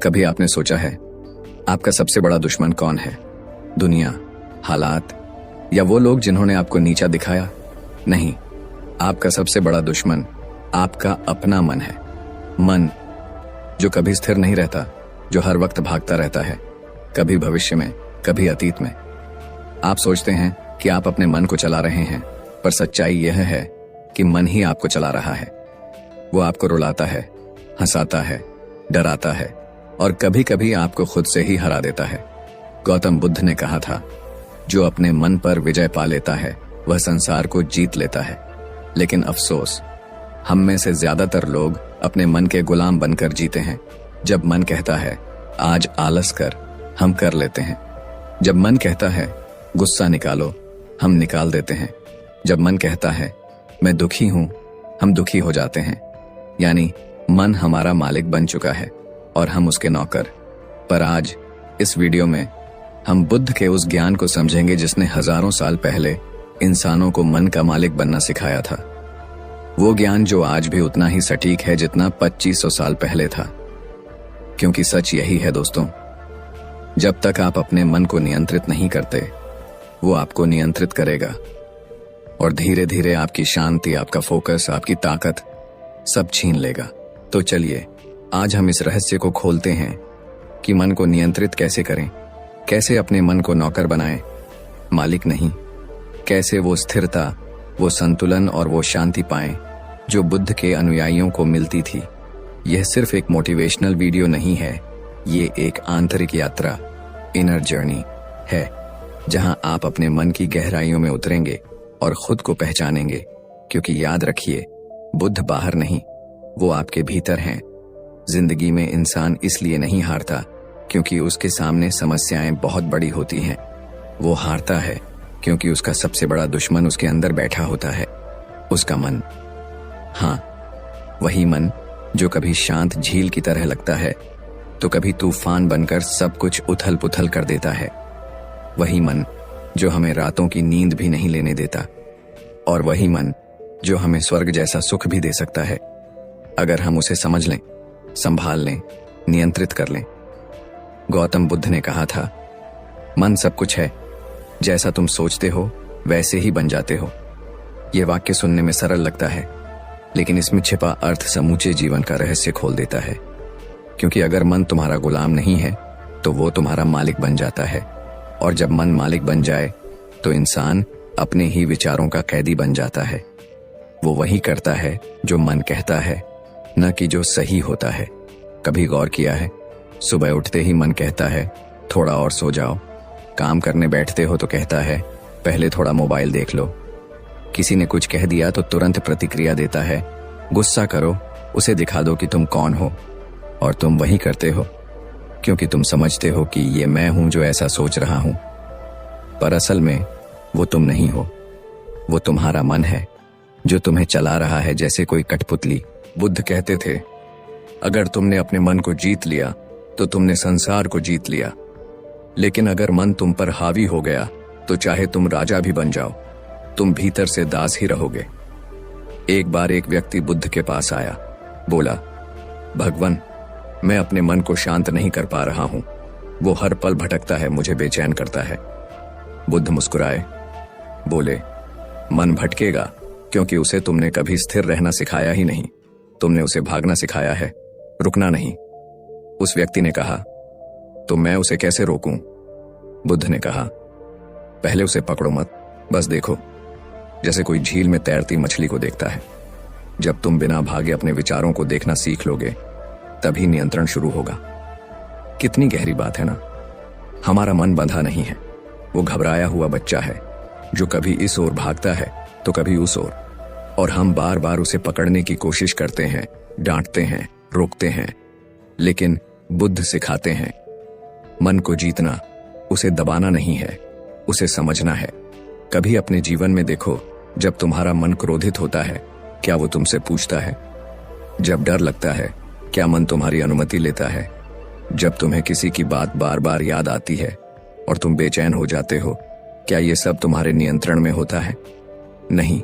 कभी आपने सोचा है आपका सबसे बड़ा दुश्मन कौन है? दुनिया, हालात या वो लोग जिन्होंने आपको नीचा दिखाया? नहीं, आपका सबसे बड़ा दुश्मन आपका अपना मन है। मन जो कभी स्थिर नहीं रहता, जो हर वक्त भागता रहता है, कभी भविष्य में, कभी अतीत में। आप सोचते हैं कि आप अपने मन को चला रहे हैं, पर सच्चाई यह है कि मन ही आपको चला रहा है। वो आपको रुलाता है, हंसाता है, डराता है और कभी कभी आपको खुद से ही हरा देता है। गौतम बुद्ध ने कहा था, जो अपने मन पर विजय पा लेता है वह संसार को जीत लेता है। लेकिन अफसोस, हम में से ज्यादातर लोग अपने मन के गुलाम बनकर जीते हैं। जब मन कहता है आज आलस कर, हम कर लेते हैं। जब मन कहता है गुस्सा निकालो, हम निकाल देते हैं। जब मन कहता है मैं दुखी हूं, हम दुखी हो जाते हैं। यानी मन हमारा मालिक बन चुका है और हम उसके नौकर। पर आज इस वीडियो में हम बुद्ध के उस ज्ञान को समझेंगे जिसने हजारों साल पहले इंसानों को मन का मालिक बनना सिखाया था। वो ज्ञान जो आज भी उतना ही सटीक है जितना 2500 साल पहले था। क्योंकि सच यही है दोस्तों, जब तक आप अपने मन को नियंत्रित नहीं करते, वो आपको नियंत्रित करेगा और धीरे धीरे आपकी शांति, आपका फोकस, आपकी ताकत सब छीन लेगा। तो चलिए आज हम इस रहस्य को खोलते हैं कि मन को नियंत्रित कैसे करें, कैसे अपने मन को नौकर बनाएं, मालिक नहीं। कैसे वो स्थिरता, वो संतुलन और वो शांति पाएं जो बुद्ध के अनुयायियों को मिलती थी। यह सिर्फ एक मोटिवेशनल वीडियो नहीं है, ये एक आंतरिक यात्रा, इनर जर्नी है, जहां आप अपने मन की गहराइयों में उतरेंगे और खुद को पहचानेंगे। क्योंकि याद रखिए, बुद्ध बाहर नहीं, वो आपके भीतर हैं। जिंदगी में इंसान इसलिए नहीं हारता क्योंकि उसके सामने समस्याएं बहुत बड़ी होती हैं। वो हारता है क्योंकि उसका सबसे बड़ा दुश्मन उसके अंदर बैठा होता है, उसका मन। हाँ, वही मन जो कभी शांत झील की तरह लगता है तो कभी तूफान बनकर सब कुछ उथल पुथल कर देता है। वही मन जो हमें रातों की नींद भी नहीं लेने देता, और वही मन जो हमें स्वर्ग जैसा सुख भी दे सकता है अगर हम उसे समझ लें, संभाल लें, नियंत्रित कर लें। गौतम बुद्ध ने कहा था, मन सब कुछ है, जैसा तुम सोचते हो वैसे ही बन जाते हो। यह वाक्य सुनने में सरल लगता है, लेकिन इसमें छिपा अर्थ समूचे जीवन का रहस्य खोल देता है। क्योंकि अगर मन तुम्हारा गुलाम नहीं है तो वो तुम्हारा मालिक बन जाता है, और जब मन मालिक बन जाए तो इंसान अपने ही विचारों का कैदी बन जाता है। वो वही करता है जो मन कहता है, न कि जो सही होता है। कभी गौर किया है, सुबह उठते ही मन कहता है थोड़ा और सो जाओ। काम करने बैठते हो तो कहता है पहले थोड़ा मोबाइल देख लो। किसी ने कुछ कह दिया तो तुरंत प्रतिक्रिया देता है, गुस्सा करो, उसे दिखा दो कि तुम कौन हो। और तुम वही करते हो क्योंकि तुम समझते हो कि ये मैं हूं जो ऐसा सोच रहा हूं। पर असल में वो तुम नहीं हो, वो तुम्हारा मन है जो तुम्हें चला रहा है जैसे कोई कठपुतली। बुद्ध कहते थे, अगर तुमने अपने मन को जीत लिया तो तुमने संसार को जीत लिया। लेकिन अगर मन तुम पर हावी हो गया तो चाहे तुम राजा भी बन जाओ, तुम भीतर से दास ही रहोगे। एक बार एक व्यक्ति बुद्ध के पास आया, बोला, भगवान, मैं अपने मन को शांत नहीं कर पा रहा हूं, वो हर पल भटकता है, मुझे बेचैन करता है। बुद्ध मुस्कुराए, बोले, मन भटकेगा क्योंकि उसे तुमने कभी स्थिर रहना सिखाया ही नहीं। तुमने उसे भागना सिखाया है, रुकना नहीं। उस व्यक्ति ने कहा, तो मैं उसे कैसे रोकूं? बुद्ध ने कहा, पहले उसे पकड़ो मत, बस देखो, जैसे कोई झील में तैरती मछली को देखता है। जब तुम बिना भागे अपने विचारों को देखना सीख लोगे, तभी नियंत्रण शुरू होगा। कितनी गहरी बात है ना। हमारा मन बंधा नहीं है, वो घबराया हुआ बच्चा है जो कभी इस ओर भागता है तो कभी उस ओर, और हम बार बार उसे पकड़ने की कोशिश करते हैं, डांटते हैं, रोकते हैं। लेकिन बुद्ध सिखाते हैं, मन को जीतना उसे दबाना नहीं है, उसे समझना है। कभी अपने जीवन में देखो, जब तुम्हारा मन क्रोधित होता है, क्या वो तुमसे पूछता है? जब डर लगता है, क्या मन तुम्हारी अनुमति लेता है? जब तुम्हें किसी की बात बार बार याद आती है और तुम बेचैन हो जाते हो, क्या ये सब तुम्हारे नियंत्रण में होता है? नहीं,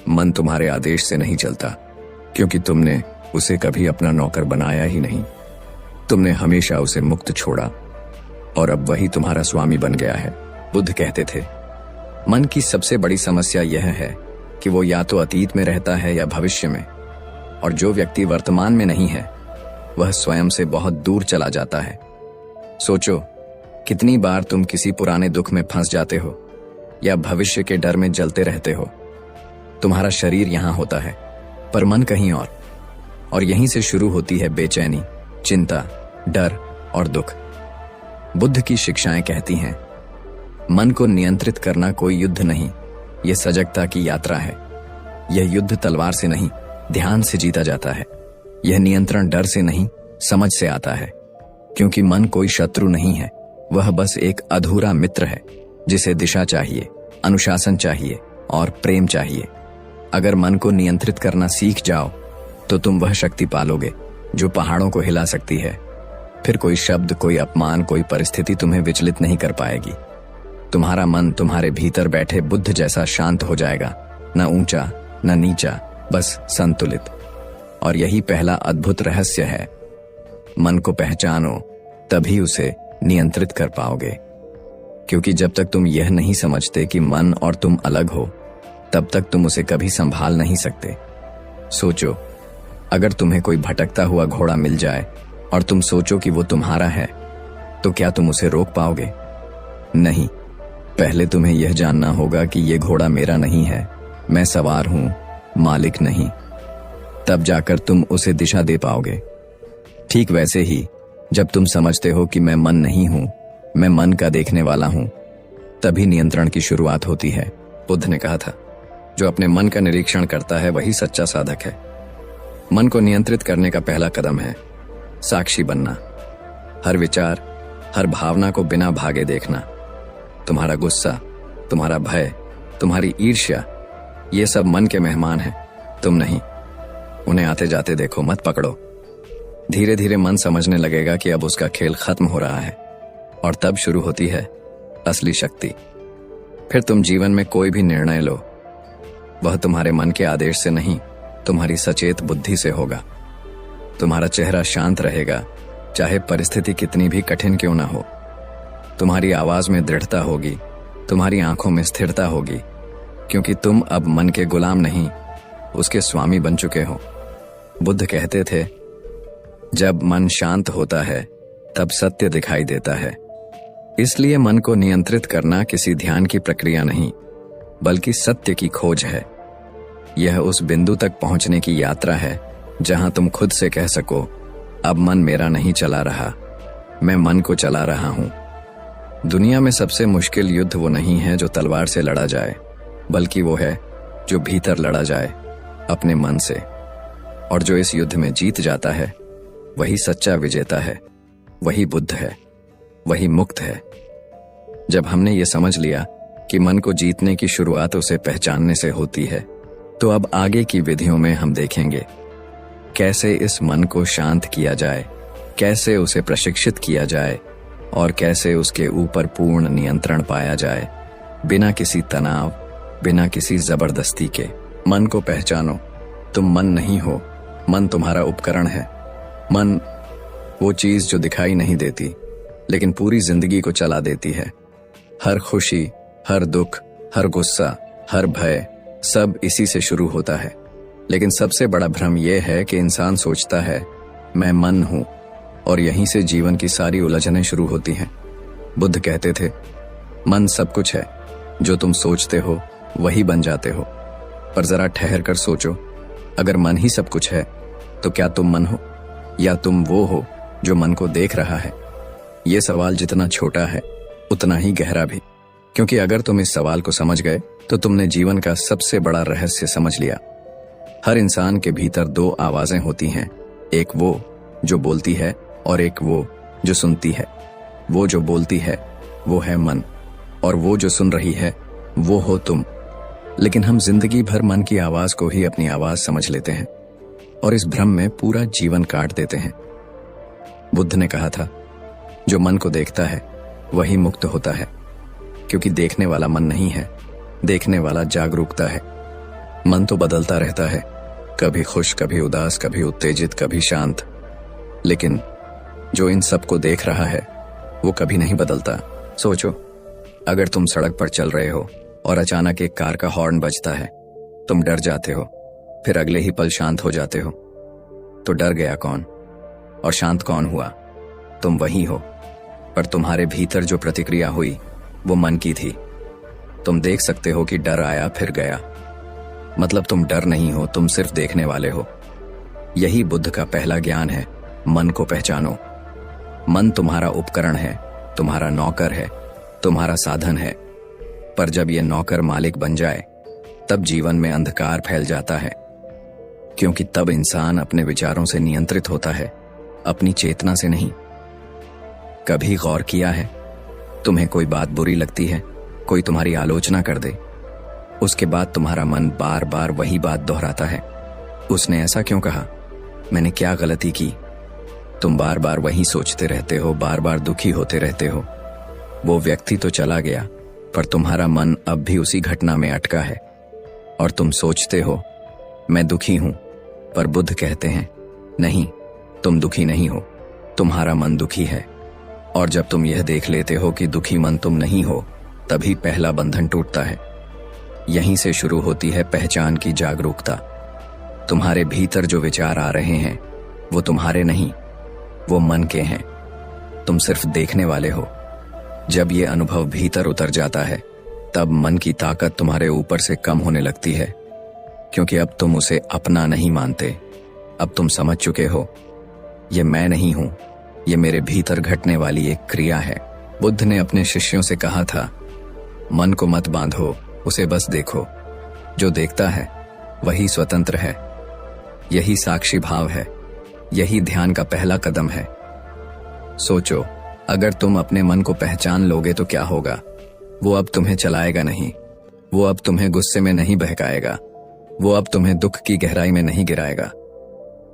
मन तुम्हारे आदेश से नहीं चलता, क्योंकि तुमने उसे कभी अपना नौकर बनाया ही नहीं। तुमने हमेशा उसे मुक्त छोड़ा और अब वही तुम्हारा स्वामी बन गया है। बुद्ध कहते थे, मन की सबसे बड़ी समस्या यह है कि वो या तो अतीत में रहता है या भविष्य में, और जो व्यक्ति वर्तमान में नहीं है वह स्वयं से बहुत दूर चला जाता है। सोचो, कितनी बार तुम किसी पुराने दुख में फंस जाते हो या भविष्य के डर में जलते रहते हो। तुम्हारा शरीर यहां होता है पर मन कहीं और यहीं से शुरू होती है बेचैनी, चिंता, डर और दुख। बुद्ध की शिक्षाएं कहती हैं, मन को नियंत्रित करना कोई युद्ध नहीं, यह सजगता की यात्रा है। यह युद्ध तलवार से नहीं, ध्यान से जीता जाता है। यह नियंत्रण डर से नहीं, समझ से आता है, क्योंकि मन कोई शत्रु नहीं है, वह बस एक अधूरा मित्र है जिसे दिशा चाहिए, अनुशासन चाहिए और प्रेम चाहिए। अगर मन को नियंत्रित करना सीख जाओ तो तुम वह शक्ति पालोगे जो पहाड़ों को हिला सकती है। फिर कोई शब्द, कोई अपमान, कोई परिस्थिति तुम्हें विचलित नहीं कर पाएगी। तुम्हारा मन तुम्हारे भीतर बैठे बुद्ध जैसा शांत हो जाएगा, न ऊंचा न नीचा, बस संतुलित। और यही पहला अद्भुत रहस्य है। मन को पहचानो, तभी उसे नियंत्रित कर पाओगे। क्योंकि जब तक तुम यह नहीं समझते कि मन और तुम अलग हो, तब तक तुम उसे कभी संभाल नहीं सकते। सोचो, अगर तुम्हें कोई भटकता हुआ घोड़ा मिल जाए और तुम सोचो कि वो तुम्हारा है, तो क्या तुम उसे रोक पाओगे? नहीं। पहले तुम्हें यह जानना होगा कि यह घोड़ा मेरा नहीं है, मैं सवार हूं, मालिक नहीं। तब जाकर तुम उसे दिशा दे पाओगे। ठीक वैसे ही जब तुम समझते हो कि मैं मन नहीं हूं, मैं मन का देखने वाला हूं, तभी नियंत्रण की शुरुआत होती है। बुद्ध ने कहा था, जो अपने मन का निरीक्षण करता है वही सच्चा साधक है। मन को नियंत्रित करने का पहला कदम है साक्षी बनना। हर विचार, हर भावना को बिना भागे देखना। तुम्हारा गुस्सा, तुम्हारा भय, तुम्हारी ईर्ष्या, ये सब मन के मेहमान हैं, तुम नहीं। उन्हें आते जाते देखो, मत पकड़ो। धीरे धीरे मन समझने लगेगा कि अब उसका खेल खत्म हो रहा है, और तब शुरू होती है असली शक्ति। फिर तुम जीवन में कोई भी निर्णय लो, वह तुम्हारे मन के आदेश से नहीं, तुम्हारी सचेत बुद्धि से होगा। तुम्हारा चेहरा शांत रहेगा, चाहे परिस्थिति कितनी भी कठिन क्यों ना हो। तुम्हारी आवाज में दृढ़ता होगी, तुम्हारी आंखों में स्थिरता होगी, क्योंकि तुम अब मन के गुलाम नहीं, उसके स्वामी बन चुके हो। बुद्ध कहते थे, जब मन शांत होता है तब सत्य दिखाई देता है। इसलिए मन को नियंत्रित करना किसी ध्यान की प्रक्रिया नहीं, बल्कि सत्य की खोज है। यह उस बिंदु तक पहुंचने की यात्रा है जहां तुम खुद से कह सको, अब मन मेरा नहीं चला रहा, मैं मन को चला रहा हूं। दुनिया में सबसे मुश्किल युद्ध वो नहीं है जो तलवार से लड़ा जाए, बल्कि वो है जो भीतर लड़ा जाए, अपने मन से। और जो इस युद्ध में जीत जाता है वही सच्चा विजेता है, वही बुद्ध है, वही मुक्त है। जब हमने ये समझ लिया कि मन को जीतने की शुरुआत उसे पहचानने से होती है, तो अब आगे की विधियों में हम देखेंगे कैसे इस मन को शांत किया जाए, कैसे उसे प्रशिक्षित किया जाए और कैसे उसके ऊपर पूर्ण नियंत्रण पाया जाए, बिना किसी तनाव, बिना किसी जबरदस्ती के। मन को पहचानो, तुम मन नहीं हो, मन तुम्हारा उपकरण है। मन वो चीज जो दिखाई नहीं देती लेकिन पूरी जिंदगी को चला देती है। हर खुशी, हर दुख, हर गुस्सा, हर भय, सब इसी से शुरू होता है। लेकिन सबसे बड़ा भ्रम यह है कि इंसान सोचता है मैं मन हूं, और यहीं से जीवन की सारी उलझनें शुरू होती हैं। बुद्ध कहते थे, मन सब कुछ है, जो तुम सोचते हो वही बन जाते हो। पर जरा ठहर कर सोचो, अगर मन ही सब कुछ है तो क्या तुम मन हो, या तुम वो हो जो मन को देख रहा है? ये सवाल जितना छोटा है उतना ही गहरा भी, क्योंकि अगर तुम इस सवाल को समझ गए तो तुमने जीवन का सबसे बड़ा रहस्य समझ लिया। हर इंसान के भीतर दो आवाजें होती हैं, एक वो जो बोलती है और एक वो जो सुनती है। वो जो बोलती है वो है मन, और वो जो सुन रही है वो हो तुम। लेकिन हम जिंदगी भर मन की आवाज को ही अपनी आवाज समझ लेते हैं और इस भ्रम में पूरा जीवन काट देते हैं। बुद्ध ने कहा था, जो मन को देखता है वही मुक्त होता है, क्योंकि देखने वाला मन नहीं है, देखने वाला जागरूकता है। मन तो बदलता रहता है, कभी खुश, कभी उदास, कभी उत्तेजित, कभी शांत, लेकिन जो इन सबको देख रहा है वो कभी नहीं बदलता। सोचो, अगर तुम सड़क पर चल रहे हो और अचानक एक कार का हॉर्न बजता है, तुम डर जाते हो, फिर अगले ही पल शांत हो जाते हो। तो डर गया कौन और शांत कौन हुआ? तुम वही हो। पर तुम्हारे भीतर जो प्रतिक्रिया हुई वो मन की थी। तुम देख सकते हो कि डर आया फिर गया, मतलब तुम डर नहीं हो, तुम सिर्फ देखने वाले हो। यही बुद्ध का पहला ज्ञान है, मन को पहचानो। मन तुम्हारा उपकरण है, तुम्हारा नौकर है, तुम्हारा साधन है। पर जब यह नौकर मालिक बन जाए तब जीवन में अंधकार फैल जाता है, क्योंकि तब इंसान अपने विचारों से नियंत्रित होता है, अपनी चेतना से नहीं। कभी गौर किया है, तुम्हें कोई बात बुरी लगती है, कोई तुम्हारी आलोचना कर दे, उसके बाद तुम्हारा मन बार बार वही बात दोहराता है। उसने ऐसा क्यों कहा? मैंने क्या गलती की? तुम बार बार वही सोचते रहते हो, बार बार दुखी होते रहते हो। वो व्यक्ति तो चला गया, पर तुम्हारा मन अब भी उसी घटना में अटका है और तुम सोचते हो मैं दुखी हूं। पर बुद्ध कहते हैं नहीं, तुम दुखी नहीं हो, तुम्हारा मन दुखी है। और जब तुम यह देख लेते हो कि दुखी मन तुम नहीं हो, तभी पहला बंधन टूटता है। यहीं से शुरू होती है पहचान की जागरूकता। तुम्हारे भीतर जो विचार आ रहे हैं वो तुम्हारे नहीं, वो मन के हैं। तुम सिर्फ देखने वाले हो। जब ये अनुभव भीतर उतर जाता है तब मन की ताकत तुम्हारे ऊपर से कम होने लगती है, क्योंकि अब तुम उसे अपना नहीं मानते। अब तुम समझ चुके हो ये मैं नहीं हूं, ये मेरे भीतर घटने वाली एक क्रिया है। बुद्ध ने अपने शिष्यों से कहा था, मन को मत बांधो, उसे बस देखो। जो देखता है वही स्वतंत्र है। यही साक्षी भाव है, यही ध्यान का पहला कदम है। सोचो, अगर तुम अपने मन को पहचान लोगे तो क्या होगा? वो अब तुम्हें चलाएगा नहीं, वो अब तुम्हें गुस्से में नहीं बहकाएगा, वो अब तुम्हें दुख की गहराई में नहीं गिराएगा,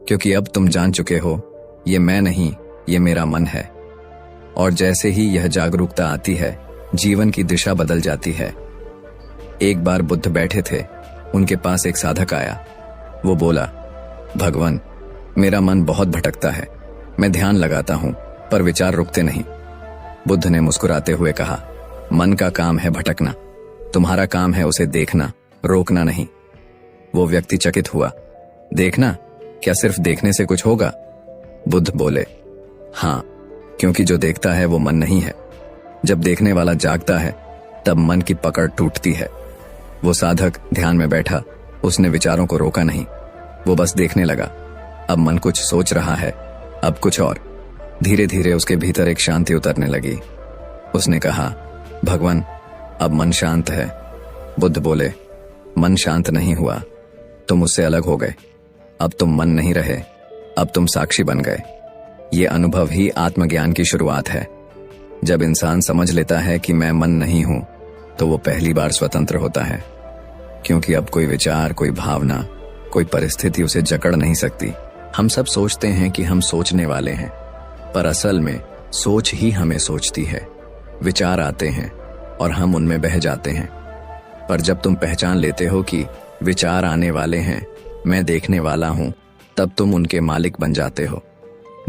क्योंकि अब तुम जान चुके हो ये मैं नहीं, ये मेरा मन है। और जैसे ही यह जागरूकता आती है, जीवन की दिशा बदल जाती है। एक बार बुद्ध बैठे थे, उनके पास एक साधक आया। वो बोला, भगवान, मेरा मन बहुत भटकता है, मैं ध्यान लगाता हूं पर विचार रुकते नहीं। बुद्ध ने मुस्कुराते हुए कहा, मन का काम है भटकना, तुम्हारा काम है उसे देखना, रोकना नहीं। वो व्यक्ति चकित हुआ, देखना? क्या सिर्फ देखने से कुछ होगा? बुद्ध बोले, हाँ, क्योंकि जो देखता है वो मन नहीं है। जब देखने वाला जागता है तब मन की पकड़ टूटती है। वो साधक ध्यान में बैठा, उसने विचारों को रोका नहीं, वो बस देखने लगा। अब मन कुछ सोच रहा है, अब कुछ और। धीरे धीरे उसके भीतर एक शांति उतरने लगी। उसने कहा, भगवान, अब मन शांत है। बुद्ध बोले, मन शांत नहीं हुआ, तुम उससे अलग हो गए। अब तुम मन नहीं रहे, अब तुम साक्षी बन गए। ये अनुभव ही आत्मज्ञान की शुरुआत है। जब इंसान समझ लेता है कि मैं मन नहीं हूं, तो वो पहली बार स्वतंत्र होता है, क्योंकि अब कोई विचार, कोई भावना, कोई परिस्थिति उसे जकड़ नहीं सकती। हम सब सोचते हैं कि हम सोचने वाले हैं, पर असल में सोच ही हमें सोचती है। विचार आते हैं और हम उनमें बह जाते हैं। पर जब तुम पहचान लेते हो कि विचार आने वाले हैं, मैं देखने वाला हूं, तब तुम उनके मालिक बन जाते हो।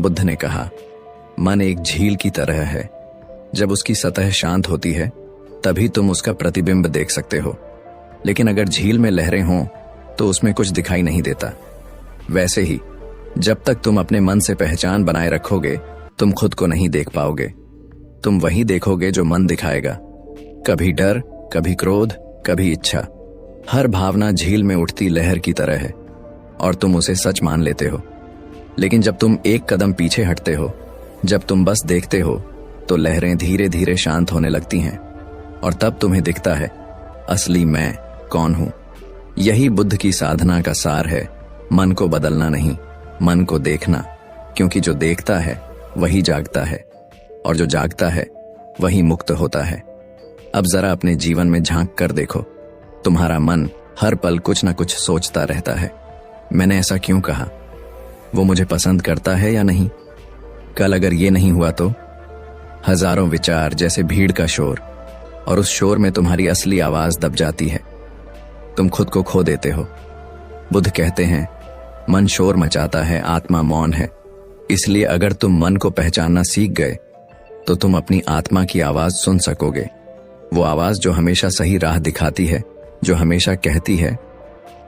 बुद्ध ने कहा, मन एक झील की तरह है। जब उसकी सतह शांत होती है तभी तुम उसका प्रतिबिंब देख सकते हो, लेकिन अगर झील में लहरें हों तो उसमें कुछ दिखाई नहीं देता। वैसे ही जब तक तुम अपने मन से पहचान बनाए रखोगे, तुम खुद को नहीं देख पाओगे। तुम वही देखोगे जो मन दिखाएगा। कभी डर, कभी क्रोध, कभी इच्छा। हर भावना झील में उठती लहर की तरह है और तुम उसे सच मान लेते हो। लेकिन जब तुम एक कदम पीछे हटते हो, जब तुम बस देखते हो, तो लहरें धीरे धीरे शांत होने लगती हैं और तब तुम्हें दिखता है असली मैं कौन हूं। यही बुद्ध की साधना का सार है, मन को बदलना नहीं, मन को देखना, क्योंकि जो देखता है वही जागता है और जो जागता है वही मुक्त होता है। अब जरा अपने जीवन में झांक कर देखो, तुम्हारा मन हर पल कुछ न कुछ सोचता रहता है। मैंने ऐसा क्यों कहा? वो मुझे पसंद करता है या नहीं? कल अगर ये नहीं हुआ तो? हजारों विचार जैसे भीड़ का शोर, और उस शोर में तुम्हारी असली आवाज दब जाती है। तुम खुद को खो देते हो। बुद्ध कहते हैं, मन शोर मचाता है, आत्मा मौन है। इसलिए अगर तुम मन को पहचानना सीख गए तो तुम अपनी आत्मा की आवाज सुन सकोगे। वो आवाज जो हमेशा सही राह दिखाती है, जो हमेशा कहती है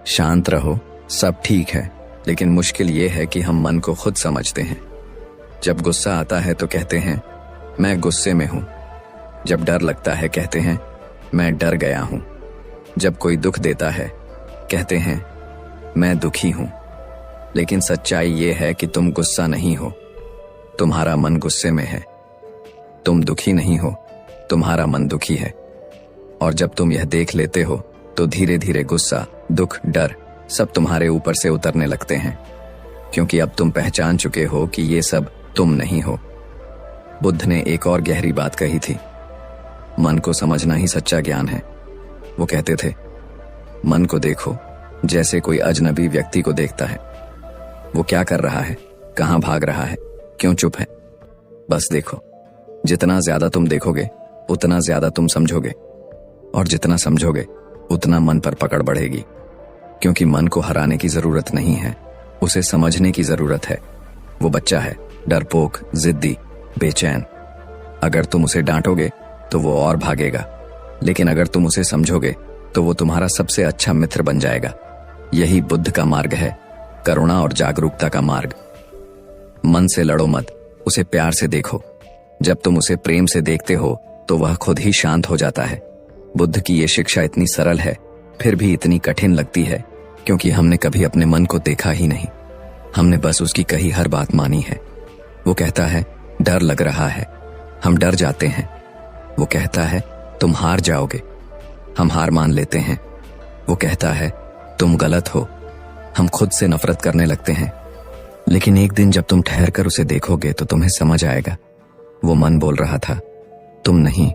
शांत रहो, सब ठीक है। लेकिन मुश्किल ये है कि हम मन को खुद समझते हैं। जब गुस्सा आता है तो कहते हैं मैं गुस्से में हूं। जब डर लगता है कहते हैं मैं डर गया हूं। जब कोई दुख देता है कहते हैं मैं दुखी हूं। लेकिन सच्चाई ये है कि तुम गुस्सा नहीं हो, तुम्हारा मन गुस्से में है। तुम दुखी नहीं हो, तुम्हारा मन दुखी है। और जब तुम यह देख लेते हो तो धीरे धीरे गुस्सा, दुख, डर सब तुम्हारे ऊपर से उतरने लगते हैं, क्योंकि अब तुम पहचान चुके हो कि ये सब तुम नहीं हो। बुद्ध ने एक और गहरी बात कही थी, मन को समझना ही सच्चा ज्ञान है। वो कहते थे मन को देखो जैसे कोई अजनबी व्यक्ति को देखता है। वो क्या कर रहा है, कहां भाग रहा है, क्यों चुप है, बस देखो। जितना ज्यादा तुम देखोगे उतना ज्यादा तुम समझोगे, और जितना समझोगे उतना मन पर पकड़ बढ़ेगी। क्योंकि मन को हराने की जरूरत नहीं है, उसे समझने की जरूरत है। वो बच्चा है, डरपोक, जिद्दी, बेचैन। अगर तुम उसे डांटोगे तो वो और भागेगा, लेकिन अगर तुम उसे समझोगे तो वो तुम्हारा सबसे अच्छा मित्र बन जाएगा। यही बुद्ध का मार्ग है, करुणा और जागरूकता का मार्ग। मन से लड़ो मत, उसे प्यार से देखो। जब तुम उसे प्रेम से देखते हो तो वह खुद ही शांत हो जाता है। बुद्ध की ये शिक्षा इतनी सरल है फिर भी इतनी कठिन लगती है, क्योंकि हमने कभी अपने मन को देखा ही नहीं। हमने बस उसकी कही हर बात मानी है। वो कहता है डर लग रहा है, हम डर जाते हैं। वो कहता है तुम हार जाओगे, हम हार मान लेते हैं। वो कहता है तुम गलत हो, हम खुद से नफरत करने लगते हैं। लेकिन एक दिन जब तुम ठहर कर उसे देखोगे तो तुम्हें समझ आएगा वो मन बोल रहा था, तुम नहीं।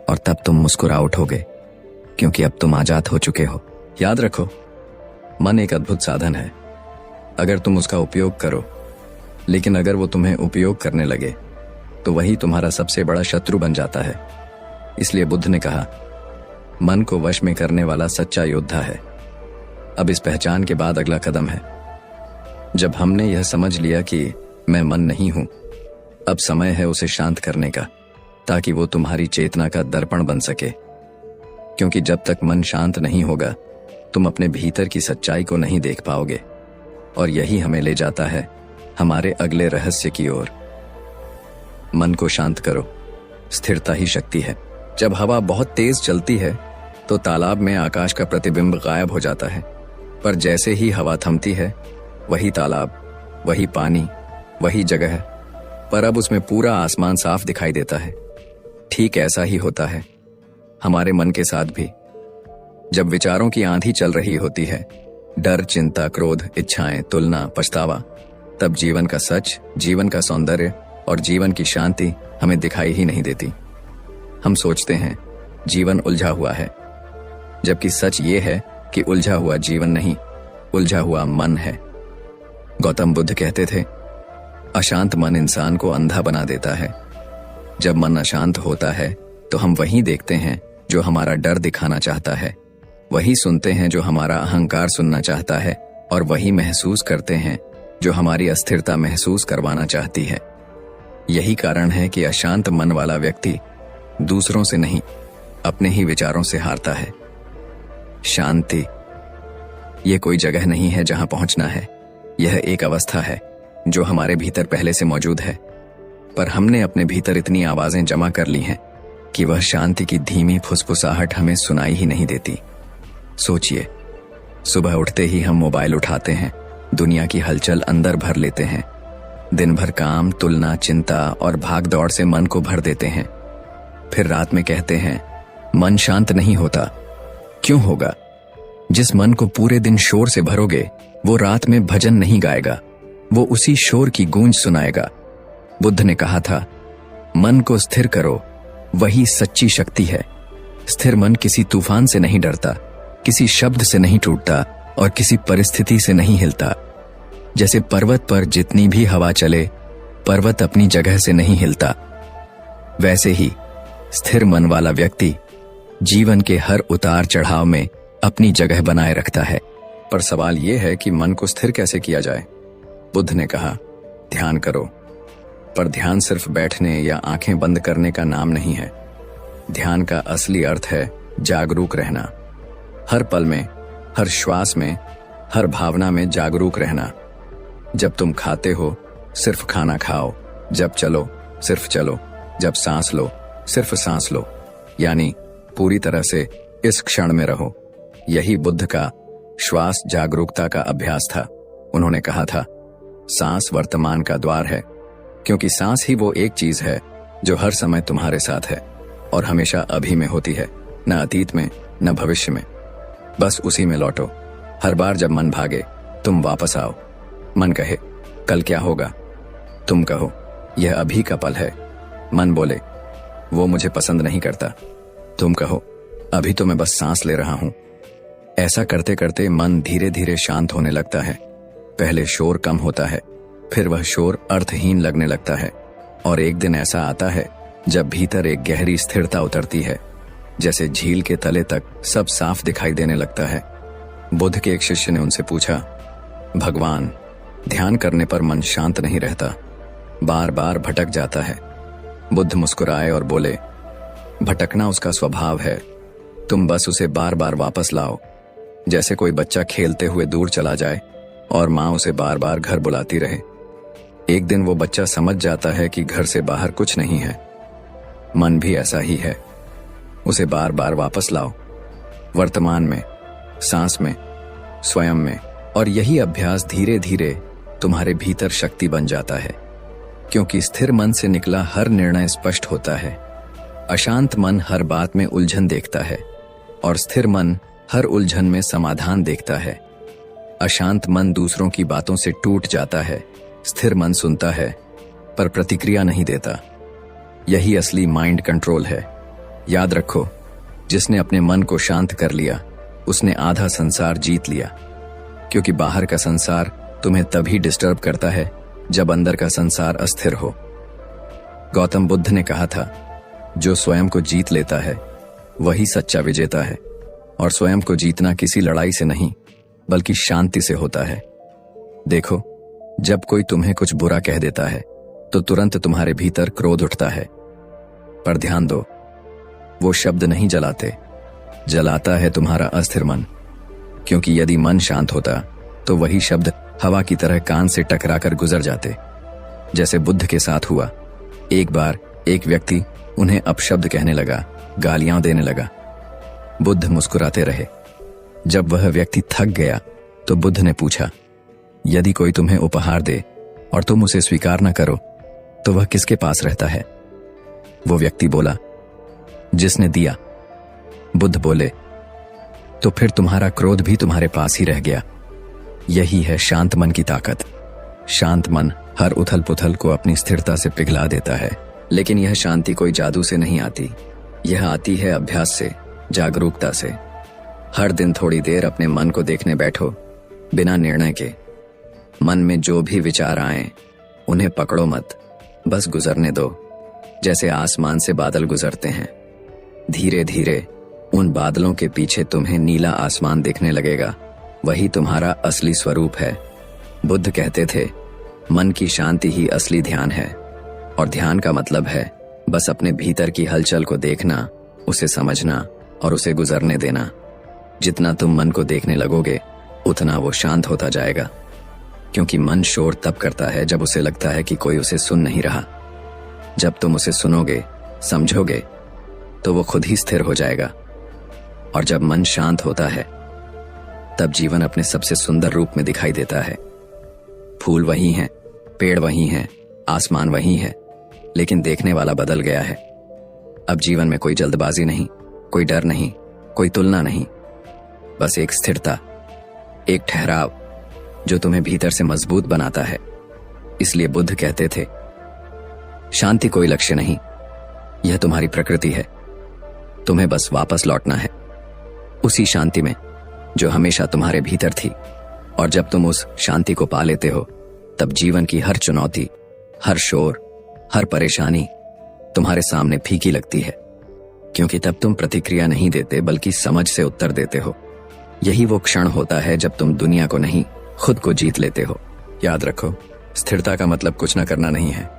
और तब तुम मुस्कुरा उठोगे, क्योंकि अब तुम आजाद हो चुके हो। याद रखो, मन एक अद्भुत साधन है अगर तुम उसका उपयोग करो, लेकिन अगर वो तुम्हें उपयोग करने लगे तो वही तुम्हारा सबसे बड़ा शत्रु बन जाता है। इसलिए बुद्ध ने कहा मन को वश में करने वाला सच्चा योद्धा है। अब इस पहचान के बाद अगला कदम है, जब हमने यह समझ लिया कि मैं मन नहीं हूं, अब समय है उसे शांत करने का, ताकि वो तुम्हारी चेतना का दर्पण बन सके। क्योंकि जब तक मन शांत नहीं होगा तुम अपने भीतर की सच्चाई को नहीं देख पाओगे। और यही हमें ले जाता है हमारे अगले रहस्य की ओर। मन को शांत करो, स्थिरता ही शक्ति है। जब हवा बहुत तेज चलती है तो तालाब में आकाश का प्रतिबिंब गायब हो जाता है, पर जैसे ही हवा थमती है वही तालाब, वही पानी, वही जगह, पर अब उसमें पूरा आसमान साफ दिखाई देता है। ठीक ऐसा ही होता है हमारे मन के साथ भी। जब विचारों की आंधी चल रही होती है, डर, चिंता, क्रोध, इच्छाएं, तुलना, पछतावा, तब जीवन का सच, जीवन का सौंदर्य और जीवन की शांति हमें दिखाई ही नहीं देती। हम सोचते हैं जीवन उलझा हुआ है, जबकि सच ये है कि उलझा हुआ जीवन नहीं, उलझा हुआ मन है। गौतम बुद्ध कहते थे अशांत मन इंसान को अंधा बना देता है। जब मन अशांत होता है तो हम वही देखते हैं जो हमारा डर दिखाना चाहता है, वही सुनते हैं जो हमारा अहंकार सुनना चाहता है, और वही महसूस करते हैं जो हमारी अस्थिरता महसूस करवाना चाहती है। यही कारण है कि अशांत मन वाला व्यक्ति दूसरों से नहीं, अपने ही विचारों से हारता है। शांति ये कोई जगह नहीं है जहां पहुंचना है, यह एक अवस्था है जो हमारे भीतर पहले से मौजूद है, पर हमने अपने भीतर इतनी आवाजें जमा कर ली हैं कि वह शांति की धीमी फुसफुसाहट हमें सुनाई ही नहीं देती। सोचिए, सुबह उठते ही हम मोबाइल उठाते हैं, दुनिया की हलचल अंदर भर लेते हैं। दिन भर काम, तुलना, चिंता और भाग दौड़ से मन को भर देते हैं। फिर रात में कहते हैं मन शांत नहीं होता। क्यों होगा? जिस मन को पूरे दिन शोर से भरोगे वो रात में भजन नहीं गाएगा, वो उसी शोर की गूंज सुनाएगा। बुद्ध ने कहा था मन को स्थिर करो, वही सच्ची शक्ति है। स्थिर मन किसी तूफान से नहीं डरता, किसी शब्द से नहीं टूटता और किसी परिस्थिति से नहीं हिलता। जैसे पर्वत पर जितनी भी हवा चले, पर्वत अपनी जगह से नहीं हिलता, वैसे ही स्थिर मन वाला व्यक्ति जीवन के हर उतार चढ़ाव में अपनी जगह बनाए रखता है। पर सवाल यह है कि मन को स्थिर कैसे किया जाए? बुद्ध ने कहा ध्यान करो, पर ध्यान सिर्फ बैठने या आंखें बंद करने का नाम नहीं है। ध्यान का असली अर्थ है जागरूक रहना। हर पल में, हर श्वास में, हर भावना में जागरूक रहना। जब तुम खाते हो सिर्फ खाना खाओ, जब चलो सिर्फ चलो, जब सांस लो सिर्फ सांस लो, यानी पूरी तरह से इस क्षण में रहो। यही बुद्ध का श्वास जागरूकता का अभ्यास था। उन्होंने कहा था, सांस वर्तमान का द्वार है, क्योंकि सांस ही वो एक चीज है जो हर समय तुम्हारे साथ है और हमेशा अभी में होती है, न अतीत में न भविष्य में। बस उसी में लौटो। हर बार जब मन भागे तुम वापस आओ। मन कहे कल क्या होगा, तुम कहो यह अभी का पल है। मन बोले वो मुझे पसंद नहीं करता, तुम कहो अभी तो मैं बस सांस ले रहा हूं। ऐसा करते करते मन धीरे धीरे शांत होने लगता है। पहले शोर कम होता है, फिर वह शोर अर्थहीन लगने लगता है, और एक दिन ऐसा आता है जब भीतर एक गहरी स्थिरता उतरती है, जैसे झील के तले तक सब साफ दिखाई देने लगता है। बुद्ध के एक शिष्य ने उनसे पूछा, भगवान, ध्यान करने पर मन शांत नहीं रहता, बार बार भटक जाता है। बुद्ध मुस्कुराए और बोले, भटकना उसका स्वभाव है, तुम बस उसे बार बार वापस लाओ। जैसे कोई बच्चा खेलते हुए दूर चला जाए और माँ उसे बार बार घर बुलाती रहे। एक दिन वो बच्चा समझ जाता है कि घर से बाहर कुछ नहीं है। मन भी ऐसा ही है, उसे बार बार वापस लाओ, वर्तमान में, सांस में, स्वयं में। और यही अभ्यास धीरे धीरे तुम्हारे भीतर शक्ति बन जाता है, क्योंकि स्थिर मन से निकला हर निर्णय स्पष्ट होता है। अशांत मन हर बात में उलझन देखता है और स्थिर मन हर उलझन में समाधान देखता है। अशांत मन दूसरों की बातों से टूट जाता है, स्थिर मन सुनता है पर प्रतिक्रिया नहीं देता। यही असली माइंड कंट्रोल है। याद रखो, जिसने अपने मन को शांत कर लिया उसने आधा संसार जीत लिया, क्योंकि बाहर का संसार तुम्हें तभी डिस्टर्ब करता है जब अंदर का संसार अस्थिर हो। गौतम बुद्ध ने कहा था, जो स्वयं को जीत लेता है वही सच्चा विजेता है, और स्वयं को जीतना किसी लड़ाई से नहीं बल्कि शांति से होता है। देखो, जब कोई तुम्हें कुछ बुरा कह देता है तो तुरंत तुम्हारे भीतर क्रोध उठता है, पर ध्यान दो, वो शब्द नहीं जलाते, जलाता है तुम्हारा अस्थिर मन। क्योंकि यदि मन शांत होता तो वही शब्द हवा की तरह कान से टकराकर गुजर जाते, जैसे बुद्ध के साथ हुआ। एक बार एक व्यक्ति उन्हें अपशब्द कहने लगा, गालियां देने लगा। बुद्ध मुस्कुराते रहे। जब वह व्यक्ति थक गया तो बुद्ध ने पूछा, यदि कोई तुम्हें उपहार दे और तुम उसे स्वीकार न करो तो वह किसके पास रहता है? वो व्यक्ति बोला, जिसने दिया। बुद्ध बोले, तो फिर तुम्हारा क्रोध भी तुम्हारे पास ही रह गया। यही है शांत मन की ताकत। शांत मन हर उथल पुथल को अपनी स्थिरता से पिघला देता है। लेकिन यह शांति कोई जादू से नहीं आती, यह आती है अभ्यास से, जागरूकता से। हर दिन थोड़ी देर अपने मन को देखने बैठो, बिना निर्णय के। मन में जो भी विचार आए उन्हें पकड़ो मत, बस गुजरने दो, जैसे आसमान से बादल गुजरते हैं। धीरे धीरे उन बादलों के पीछे तुम्हें नीला आसमान दिखने लगेगा। वही तुम्हारा असली स्वरूप है। बुद्ध कहते थे, मन की शांति ही असली ध्यान है, और ध्यान का मतलब है बस अपने भीतर की हलचल को देखना, उसे समझना और उसे गुजरने देना। जितना तुम मन को देखने लगोगे उतना वो शांत होता जाएगा, क्योंकि मन शोर तब करता है जब उसे लगता है कि कोई उसे सुन नहीं रहा। जब तुम उसे सुनोगे, समझोगे, तो वो खुद ही स्थिर हो जाएगा। और जब मन शांत होता है तब जीवन अपने सबसे सुंदर रूप में दिखाई देता है। फूल वही हैं, पेड़ वही हैं, आसमान वही है, लेकिन देखने वाला बदल गया है। अब जीवन में कोई जल्दबाजी नहीं, कोई डर नहीं, कोई तुलना नहीं, बस एक स्थिरता, एक ठहराव जो तुम्हें भीतर से मजबूत बनाता है। इसलिए बुद्ध कहते थे, शांति कोई लक्ष्य नहीं, यह तुम्हारी प्रकृति है। तुम्हें बस वापस लौटना है उसी शांति में जो हमेशा तुम्हारे भीतर थी। और जब तुम उस शांति को पा लेते हो तब जीवन की हर चुनौती, हर शोर, हर परेशानी तुम्हारे सामने फीकी लगती है, क्योंकि तब तुम प्रतिक्रिया नहीं देते बल्कि समझ से उत्तर देते हो। यही वो क्षण होता है जब तुम दुनिया को नहीं, खुद को जीत लेते हो। याद रखो, स्थिरता का मतलब कुछ न करना नहीं है।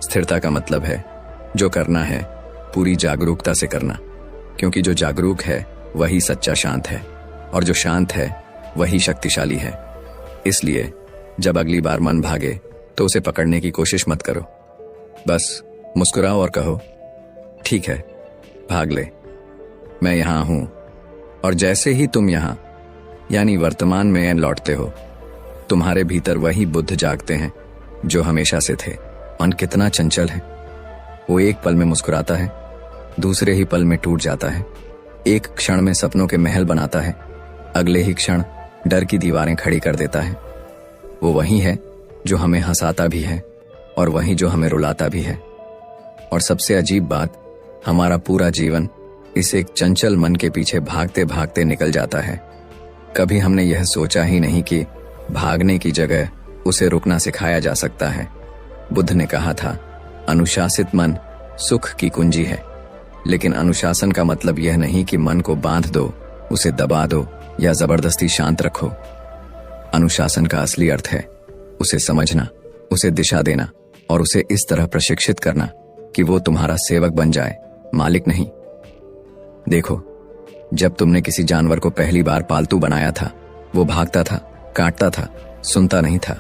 स्थिरता का मतलब है जो करना है पूरी जागरूकता से करना, क्योंकि जो जागरूक है वही सच्चा शांत है और जो शांत है वही शक्तिशाली है। इसलिए जब अगली बार मन भागे तो उसे पकड़ने की कोशिश मत करो, बस मुस्कुराओ और कहो ठीक है, भाग ले, मैं यहां हूं। और जैसे ही तुम यहां यानी वर्तमान में लौटते हो, तुम्हारे भीतर वही बुद्ध जागते हैं जो हमेशा से थे। मन कितना चंचल है, वो एक पल में मुस्कुराता है, दूसरे ही पल में टूट जाता है, एक क्षण में सपनों के महल बनाता है, अगले ही क्षण डर की दीवारें खड़ी कर देता है। वो वही है जो हमें हंसाता भी है और वही जो हमें रुलाता भी है। और सबसे अजीब बात, हमारा पूरा जीवन इस एक चंचल मन के पीछे भागते भागते निकल जाता है। कभी हमने यह सोचा ही नहीं कि भागने की जगह उसे रुकना सिखाया जा सकता है। बुद्ध ने कहा था, अनुशासित मन सुख की कुंजी है। लेकिन अनुशासन का मतलब यह नहीं कि मन को बांध दो, उसे दबा दो या जबरदस्ती शांत रखो। अनुशासन का असली अर्थ है उसे समझना, उसे दिशा देना और उसे इस तरह प्रशिक्षित करना कि वो तुम्हारा सेवक बन जाए, मालिक नहीं। देखो, जब तुमने किसी जानवर को पहली बार पालतू बनाया था, वो भागता था, काटता था, सुनता नहीं था।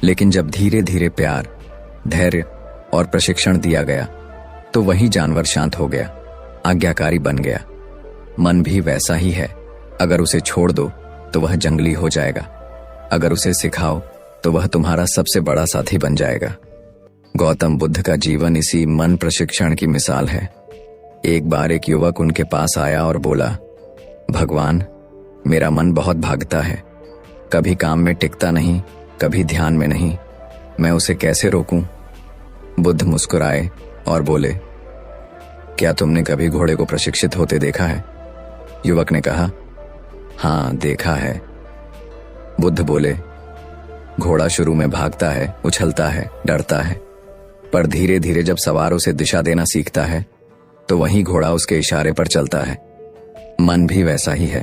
लेकिन जब धीरे धीरे प्यार, धैर्य और प्रशिक्षण दिया गया तो वही जानवर शांत हो गया, आज्ञाकारी बन गया। मन भी वैसा ही है, अगर उसे छोड़ दो तो वह जंगली हो जाएगा, अगर उसे सिखाओ तो वह तुम्हारा सबसे बड़ा साथी बन जाएगा। गौतम बुद्ध का जीवन इसी मन प्रशिक्षण की मिसाल है। एक बार एक युवक उनके पास आया और बोला, भगवान, मेरा मन बहुत भागता है, कभी काम में टिकता नहीं, कभी ध्यान में नहीं, मैं उसे कैसे रोकूं? बुद्ध मुस्कुराए और बोले, क्या तुमने कभी घोड़े को प्रशिक्षित होते देखा है? युवक ने कहा, हाँ, देखा है। बुद्ध बोले, घोड़ा शुरू में भागता है, उछलता है, डरता है, पर धीरे धीरे जब सवार उसे दिशा देना सीखता है तो वही घोड़ा उसके इशारे पर चलता है। मन भी वैसा ही है,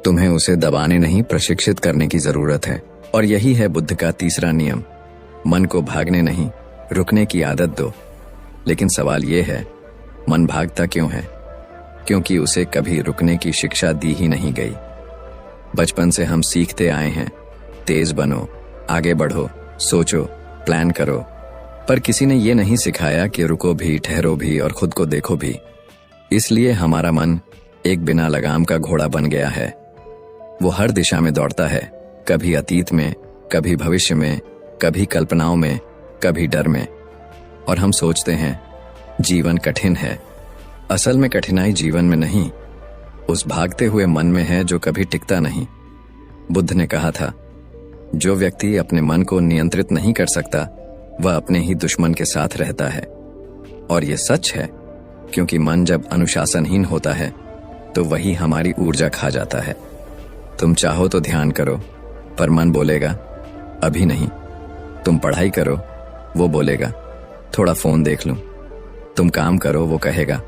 तुम्हें उसे दबाने नहीं, प्रशिक्षित करने की जरूरत है। और यही है बुद्ध का तीसरा नियम, मन को भागने नहीं, रुकने की आदत दो। लेकिन सवाल यह है, मन भागता क्यों है? क्योंकि उसे कभी रुकने की शिक्षा दी ही नहीं गई। बचपन से हम सीखते आए हैं, तेज बनो, आगे बढ़ो, सोचो, प्लान करो, पर किसी ने ये नहीं सिखाया कि रुको भी, ठहरो भी और खुद को देखो भी। इसलिए हमारा मन एक बिना लगाम का घोड़ा बन गया है। वो हर दिशा में दौड़ता है, कभी अतीत में, कभी भविष्य में, कभी कल्पनाओं में, कभी डर में। और हम सोचते हैं जीवन कठिन है। असल में कठिनाई जीवन में नहीं, उस भागते हुए मन में है जो कभी टिकता नहीं। बुद्ध ने कहा था, जो व्यक्ति अपने मन को नियंत्रित नहीं कर सकता वह अपने ही दुश्मन के साथ रहता है। और यह सच है, क्योंकि मन जब अनुशासनहीन होता है तो वही हमारी ऊर्जा खा जाता है। तुम चाहो तो ध्यान करो, पर मन बोलेगा अभी नहीं। तुम पढ़ाई करो, वो बोलेगा थोड़ा फोन देख लूं। तुम काम करो, वो कहेगा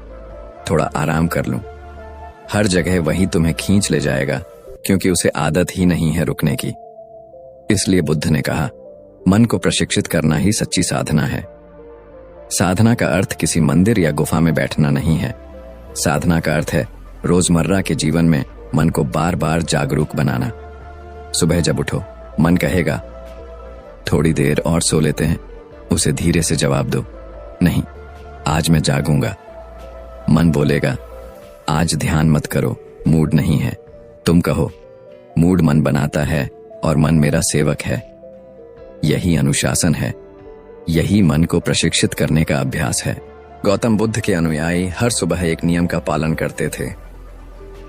थोड़ा आराम कर लूं। हर जगह वही तुम्हें खींच ले जाएगा, क्योंकि उसे आदत ही नहीं है रुकने की। इसलिए बुद्ध ने कहा, मन को प्रशिक्षित करना ही सच्ची साधना है। साधना का अर्थ किसी मंदिर या गुफा में बैठना नहीं है। साधना का अर्थ है रोजमर्रा के जीवन में मन को बार बार जागरूक बनाना। सुबह जब उठो, मन कहेगा थोड़ी देर और सो लेते हैं, उसे धीरे से जवाब दो, नहीं, आज मैं जागूंगा। मन बोलेगा आज ध्यान मत करो, मूड नहीं है। तुम कहो मूड मन बनाता है और मन मेरा सेवक है। यही अनुशासन है, यही मन को प्रशिक्षित करने का अभ्यास है। गौतम बुद्ध के अनुयायी हर सुबह एक नियम का पालन करते थे,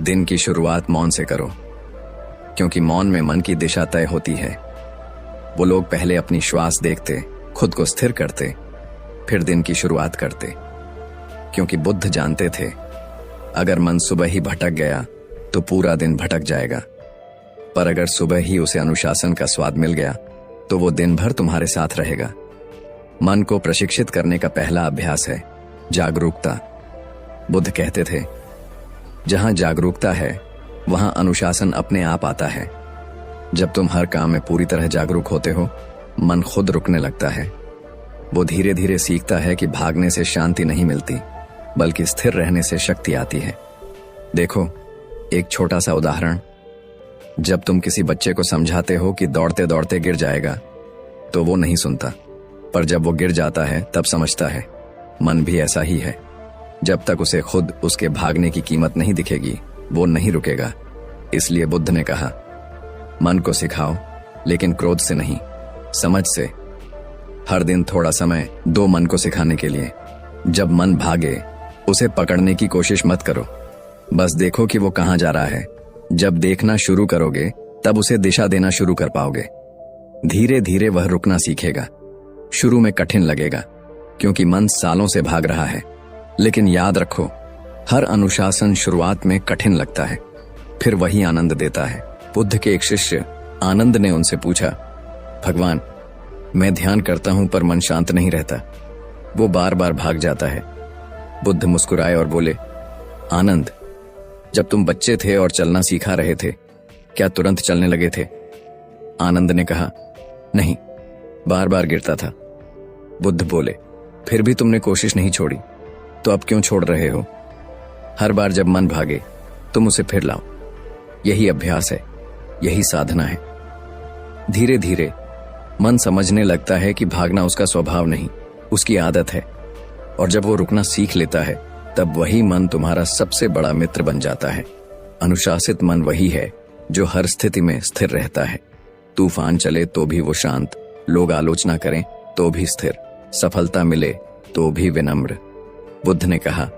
दिन की शुरुआत मौन से करो, क्योंकि मौन में मन की दिशा तय होती है। वो लोग पहले अपनी श्वास देखते, खुद को स्थिर करते, फिर दिन की शुरुआत करते, क्योंकि बुद्ध जानते थे अगर मन सुबह ही भटक गया तो पूरा दिन भटक जाएगा, पर अगर सुबह ही उसे अनुशासन का स्वाद मिल गया तो वो दिन भर तुम्हारे साथ रहेगा। मन को प्रशिक्षित करने का पहला अभ्यास है जागरूकता। बुद्ध कहते थे, जहां जागरूकता है वहां अनुशासन अपने आप आता है। जब तुम हर काम में पूरी तरह जागरूक होते हो मन खुद रुकने लगता है। वो धीरे धीरे सीखता है कि भागने से शांति नहीं मिलती, बल्कि स्थिर रहने से शक्ति आती है। देखो, एक छोटा सा उदाहरण। जब तुम किसी बच्चे को समझाते हो कि दौड़ते दौड़ते गिर जाएगा, तो वो नहीं सुनता, पर जब वो गिर जाता है तब समझता है। मन भी ऐसा ही है। जब तक उसे खुद उसके भागने की कीमत नहीं दिखेगी, वो नहीं रुकेगा। इसलिए बुद्ध ने कहा, मन को सिखाओ, लेकिन क्रोध से नहीं, समझ से। हर दिन थोड़ा समय दो मन को सिखाने के लिए। जब मन भागे, उसे पकड़ने की कोशिश मत करो, बस देखो कि वो कहां जा रहा है। जब देखना शुरू करोगे, तब उसे दिशा देना शुरू कर पाओगे। धीरे धीरे वह रुकना सीखेगा। शुरू में कठिन लगेगा, क्योंकि मन सालों से भाग रहा है। लेकिन याद रखो, हर अनुशासन शुरुआत में कठिन लगता है, फिर वही आनंद देता है। बुद्ध के एक शिष्य आनंद ने उनसे पूछा, भगवान, मैं ध्यान करता हूं पर मन शांत नहीं रहता, वो बार बार भाग जाता है। बुद्ध मुस्कुराए और बोले, आनंद, जब तुम बच्चे थे और चलना सीखा रहे थे, क्या तुरंत चलने लगे थे? आनंद ने कहा, नहीं, बार बार गिरता था। बुद्ध बोले, फिर भी तुमने कोशिश नहीं छोड़ी, तो अब क्यों छोड़ रहे हो? हर बार जब मन भागे, तुम उसे फिर लाओ। यही अभ्यास है, यही साधना है। धीरे धीरे मन समझने लगता है कि भागना उसका स्वभाव नहीं, उसकी आदत है। और जब वो रुकना सीख लेता है, तब वही मन तुम्हारा सबसे बड़ा मित्र बन जाता है। अनुशासित मन वही है जो हर स्थिति में स्थिर रहता है। तूफान चले तो भी वो शांत, लोग आलोचना करें तो भी स्थिर, सफलता मिले तो भी विनम्र। बुद्ध ने कहा,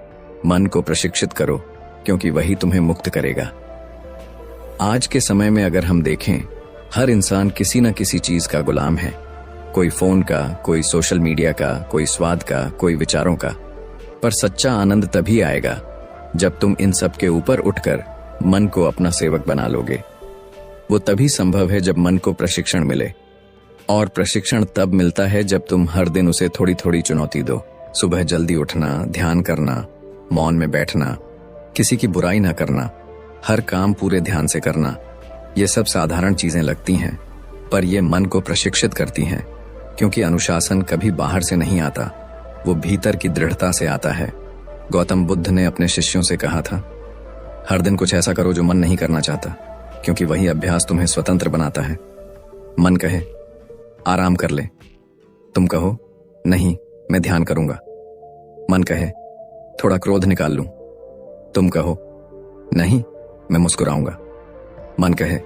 मन को प्रशिक्षित करो, क्योंकि वही तुम्हें मुक्त करेगा। आज के समय में अगर हम देखें, हर इंसान किसी न किसी चीज का गुलाम है। कोई फोन का, कोई सोशल मीडिया का, कोई स्वाद का, कोई विचारों का। पर सच्चा आनंद तभी आएगा जब तुम इन सब के ऊपर उठकर मन को अपना सेवक बना लोगे। वो तभी संभव है जब मन को प्रशिक्षण मिले। और प्रशिक्षण तब मिलता है जब तुम हर दिन उसे थोड़ी थोड़ी चुनौती दो। सुबह जल्दी उठना, ध्यान करना, मौन में बैठना, किसी की बुराई ना करना, हर काम पूरे ध्यान से करना। ये सब साधारण चीजें लगती हैं, पर ये मन को प्रशिक्षित करती हैं, क्योंकि अनुशासन कभी बाहर से नहीं आता, वो भीतर की दृढ़ता से आता है। गौतम बुद्ध ने अपने शिष्यों से कहा था, हर दिन कुछ ऐसा करो जो मन नहीं करना चाहता, क्योंकि वही अभ्यास तुम्हें स्वतंत्र बनाता है। मन कहे, आराम कर ले, तुम कहो, नहीं, मैं ध्यान करूंगा। मन कहे, थोड़ा क्रोध निकाल लूं, तुम कहो, नहीं, मैं मुस्कुराऊंगा। मन कहे,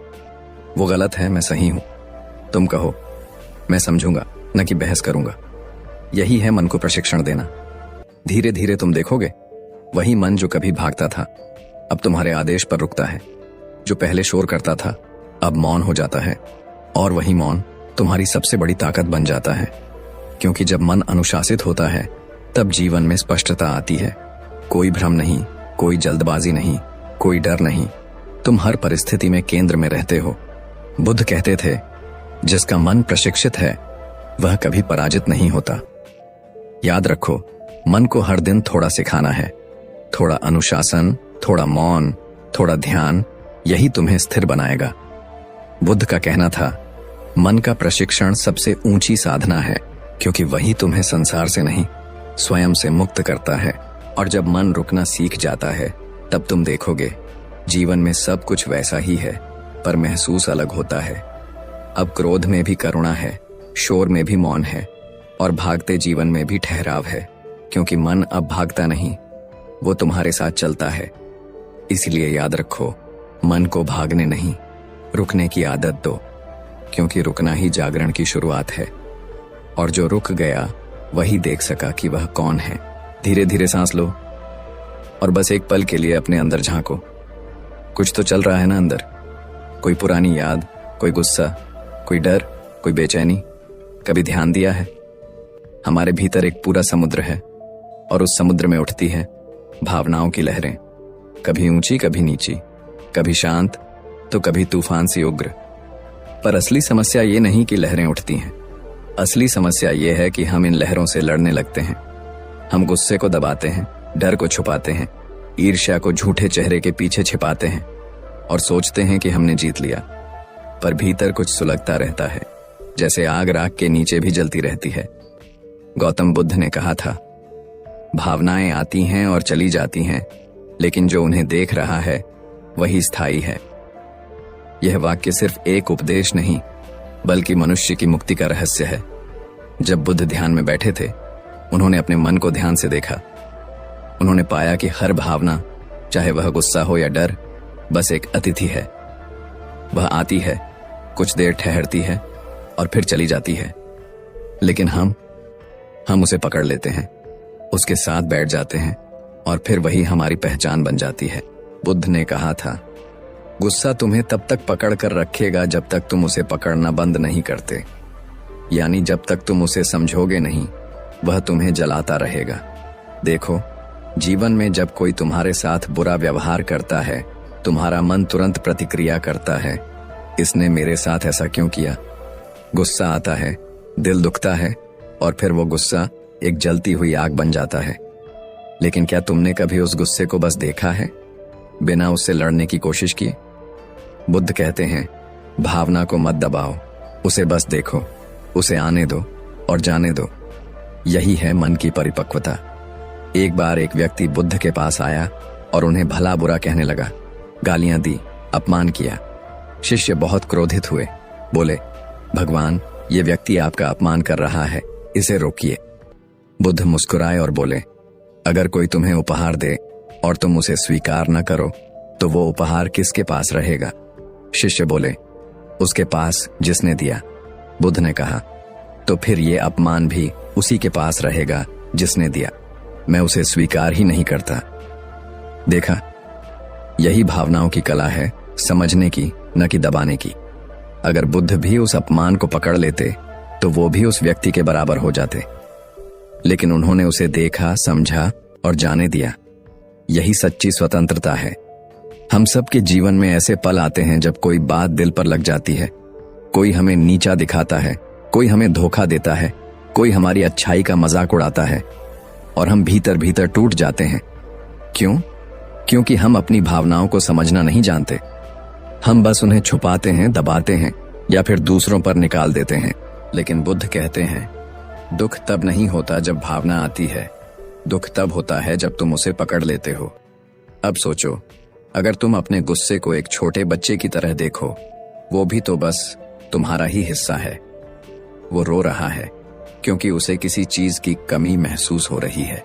वो गलत है, मैं सही हूं, तुम कहो, मैं समझूंगा, न कि बहस करूंगा। यही है मन को प्रशिक्षण देना। धीरे धीरे तुम देखोगे, वही मन जो कभी भागता था, अब तुम्हारे आदेश पर रुकता है। जो पहले शोर करता था, अब मौन हो जाता है। और वही मौन तुम्हारी सबसे बड़ी ताकत बन जाता है, क्योंकि जब मन अनुशासित होता है, तब जीवन में स्पष्टता आती है। कोई भ्रम नहीं, कोई जल्दबाजी नहीं, कोई डर नहीं। तुम हर परिस्थिति में केंद्र में रहते हो। बुद्ध कहते थे, जिसका मन प्रशिक्षित है, वह कभी पराजित नहीं होता। याद रखो, मन को हर दिन थोड़ा सिखाना है। थोड़ा अनुशासन, थोड़ा मौन, थोड़ा ध्यान, यही तुम्हें स्थिर बनाएगा। बुद्ध का कहना था, मन का प्रशिक्षण सबसे ऊंची साधना है, क्योंकि वही तुम्हें संसार से नहीं, स्वयं से मुक्त करता है। और जब मन रुकना सीख जाता है, तब तुम देखोगे, जीवन में सब कुछ वैसा ही है, पर महसूस अलग होता है। अब क्रोध में भी करुणा है, शोर में भी मौन है, और भागते जीवन में भी ठहराव है, क्योंकि मन अब भागता नहीं, वो तुम्हारे साथ चलता है। इसलिए याद रखो, मन को भागने नहीं, रुकने की आदत दो, क्योंकि रुकना ही जागरण की शुरुआत है। और जो रुक गया, वही देख सका कि वह कौन है। धीरे धीरे सांस लो और बस एक पल के लिए अपने अंदर झांको। कुछ तो चल रहा है ना अंदर, कोई पुरानी याद, कोई गुस्सा, कोई डर, कोई बेचैनी। कभी ध्यान दिया है, हमारे भीतर एक पूरा समुद्र है, और उस समुद्र में उठती है भावनाओं की लहरें, कभी ऊंची, कभी नीची, कभी शांत तो कभी तूफान सी उग्र। पर असली समस्या ये नहीं कि लहरें उठती हैं, असली समस्या ये है कि हम इन लहरों से लड़ने लगते हैं। हम गुस्से को दबाते हैं, डर को छुपाते हैं, ईर्ष्या को झूठे चेहरे के पीछे छिपाते हैं, और सोचते हैं कि हमने जीत लिया, पर भीतर कुछ सुलगता रहता है। जैसे आग राख के नीचे भी जलती रहती है। गौतम बुद्ध ने कहा था, भावनाएं आती हैं और चली जाती हैं, लेकिन जो उन्हें देख रहा है वही स्थायी है। यह वाक्य सिर्फ एक उपदेश नहीं, बल्कि मनुष्य की मुक्ति का रहस्य है। जब बुद्ध ध्यान में बैठे थे, उन्होंने अपने मन को ध्यान से देखा। उन्होंने पाया कि हर भावना, चाहे वह गुस्सा हो या डर, बस एक अतिथि है। वह आती है, कुछ देर ठहरती है और फिर चली जाती है। लेकिन हम उसे पकड़ लेते हैं, उसके साथ बैठ जाते हैं और फिर वही हमारी पहचान बन जाती है। बुद्ध ने कहा था, गुस्सा तुम्हें तब तक पकड़ कर रखेगा जब तक तुम उसे पकड़ना बंद नहीं करते। यानी जब तक तुम उसे समझोगे नहीं, वह तुम्हें जलाता रहेगा। देखो, जीवन में जब कोई तुम्हारे साथ बुरा व्यवहार करता है, तुम्हारा मन तुरंत प्रतिक्रिया करता है, इसने मेरे साथ ऐसा क्यों किया। गुस्सा आता है, दिल दुखता है और फिर वो गुस्सा एक जलती हुई आग बन जाता है। लेकिन क्या तुमने कभी उस गुस्से को बस देखा है, बिना उससे लड़ने की कोशिश किए? बुद्ध कहते हैं, भावना को मत दबाओ, उसे बस देखो, उसे आने दो और जाने दो। यही है मन की परिपक्वता। एक बार एक व्यक्ति बुद्ध के पास आया और उन्हें भला बुरा कहने लगा, गालियां दी, अपमान किया। शिष्य बहुत क्रोधित हुए, बोले, भगवान, ये व्यक्ति आपका अपमान कर रहा है, इसे रोकिए। बुद्ध मुस्कुराए और बोले, अगर कोई तुम्हें उपहार दे और तुम उसे स्वीकार न करो, तो वो उपहार किसके पास रहेगा? शिष्य बोले, उसके पास जिसने दिया। बुद्ध ने कहा, तो फिर ये अपमान भी उसी के पास रहेगा जिसने दिया। मैं उसे स्वीकार ही नहीं करता। देखा, यही भावनाओं की कला है, समझने की, न कि दबाने की। अगर बुद्ध भी उस अपमान को पकड़ लेते तो वो भी उस व्यक्ति के बराबर हो जाते, लेकिन उन्होंने उसे देखा, समझा और जाने दिया। यही सच्ची स्वतंत्रता है। हम सब के जीवन में ऐसे पल आते हैं जब कोई बात दिल पर लग जाती है। कोई हमें नीचा दिखाता है, कोई हमें धोखा देता है, कोई हमारी अच्छाई का मजाक उड़ाता है और हम भीतर भीतर टूट जाते हैं। क्यों? क्योंकि हम अपनी भावनाओं को समझना नहीं जानते। हम बस उन्हें छुपाते हैं, दबाते हैं या फिर दूसरों पर निकाल देते हैं। लेकिन बुद्ध कहते हैं, दुख तब नहीं होता जब भावना आती है, दुख तब होता है जब तुम उसे पकड़ लेते हो। अब सोचो, अगर तुम अपने गुस्से को एक छोटे बच्चे की तरह देखो, वो भी तो बस तुम्हारा ही हिस्सा है। वो रो रहा है क्योंकि उसे किसी चीज की कमी महसूस हो रही है।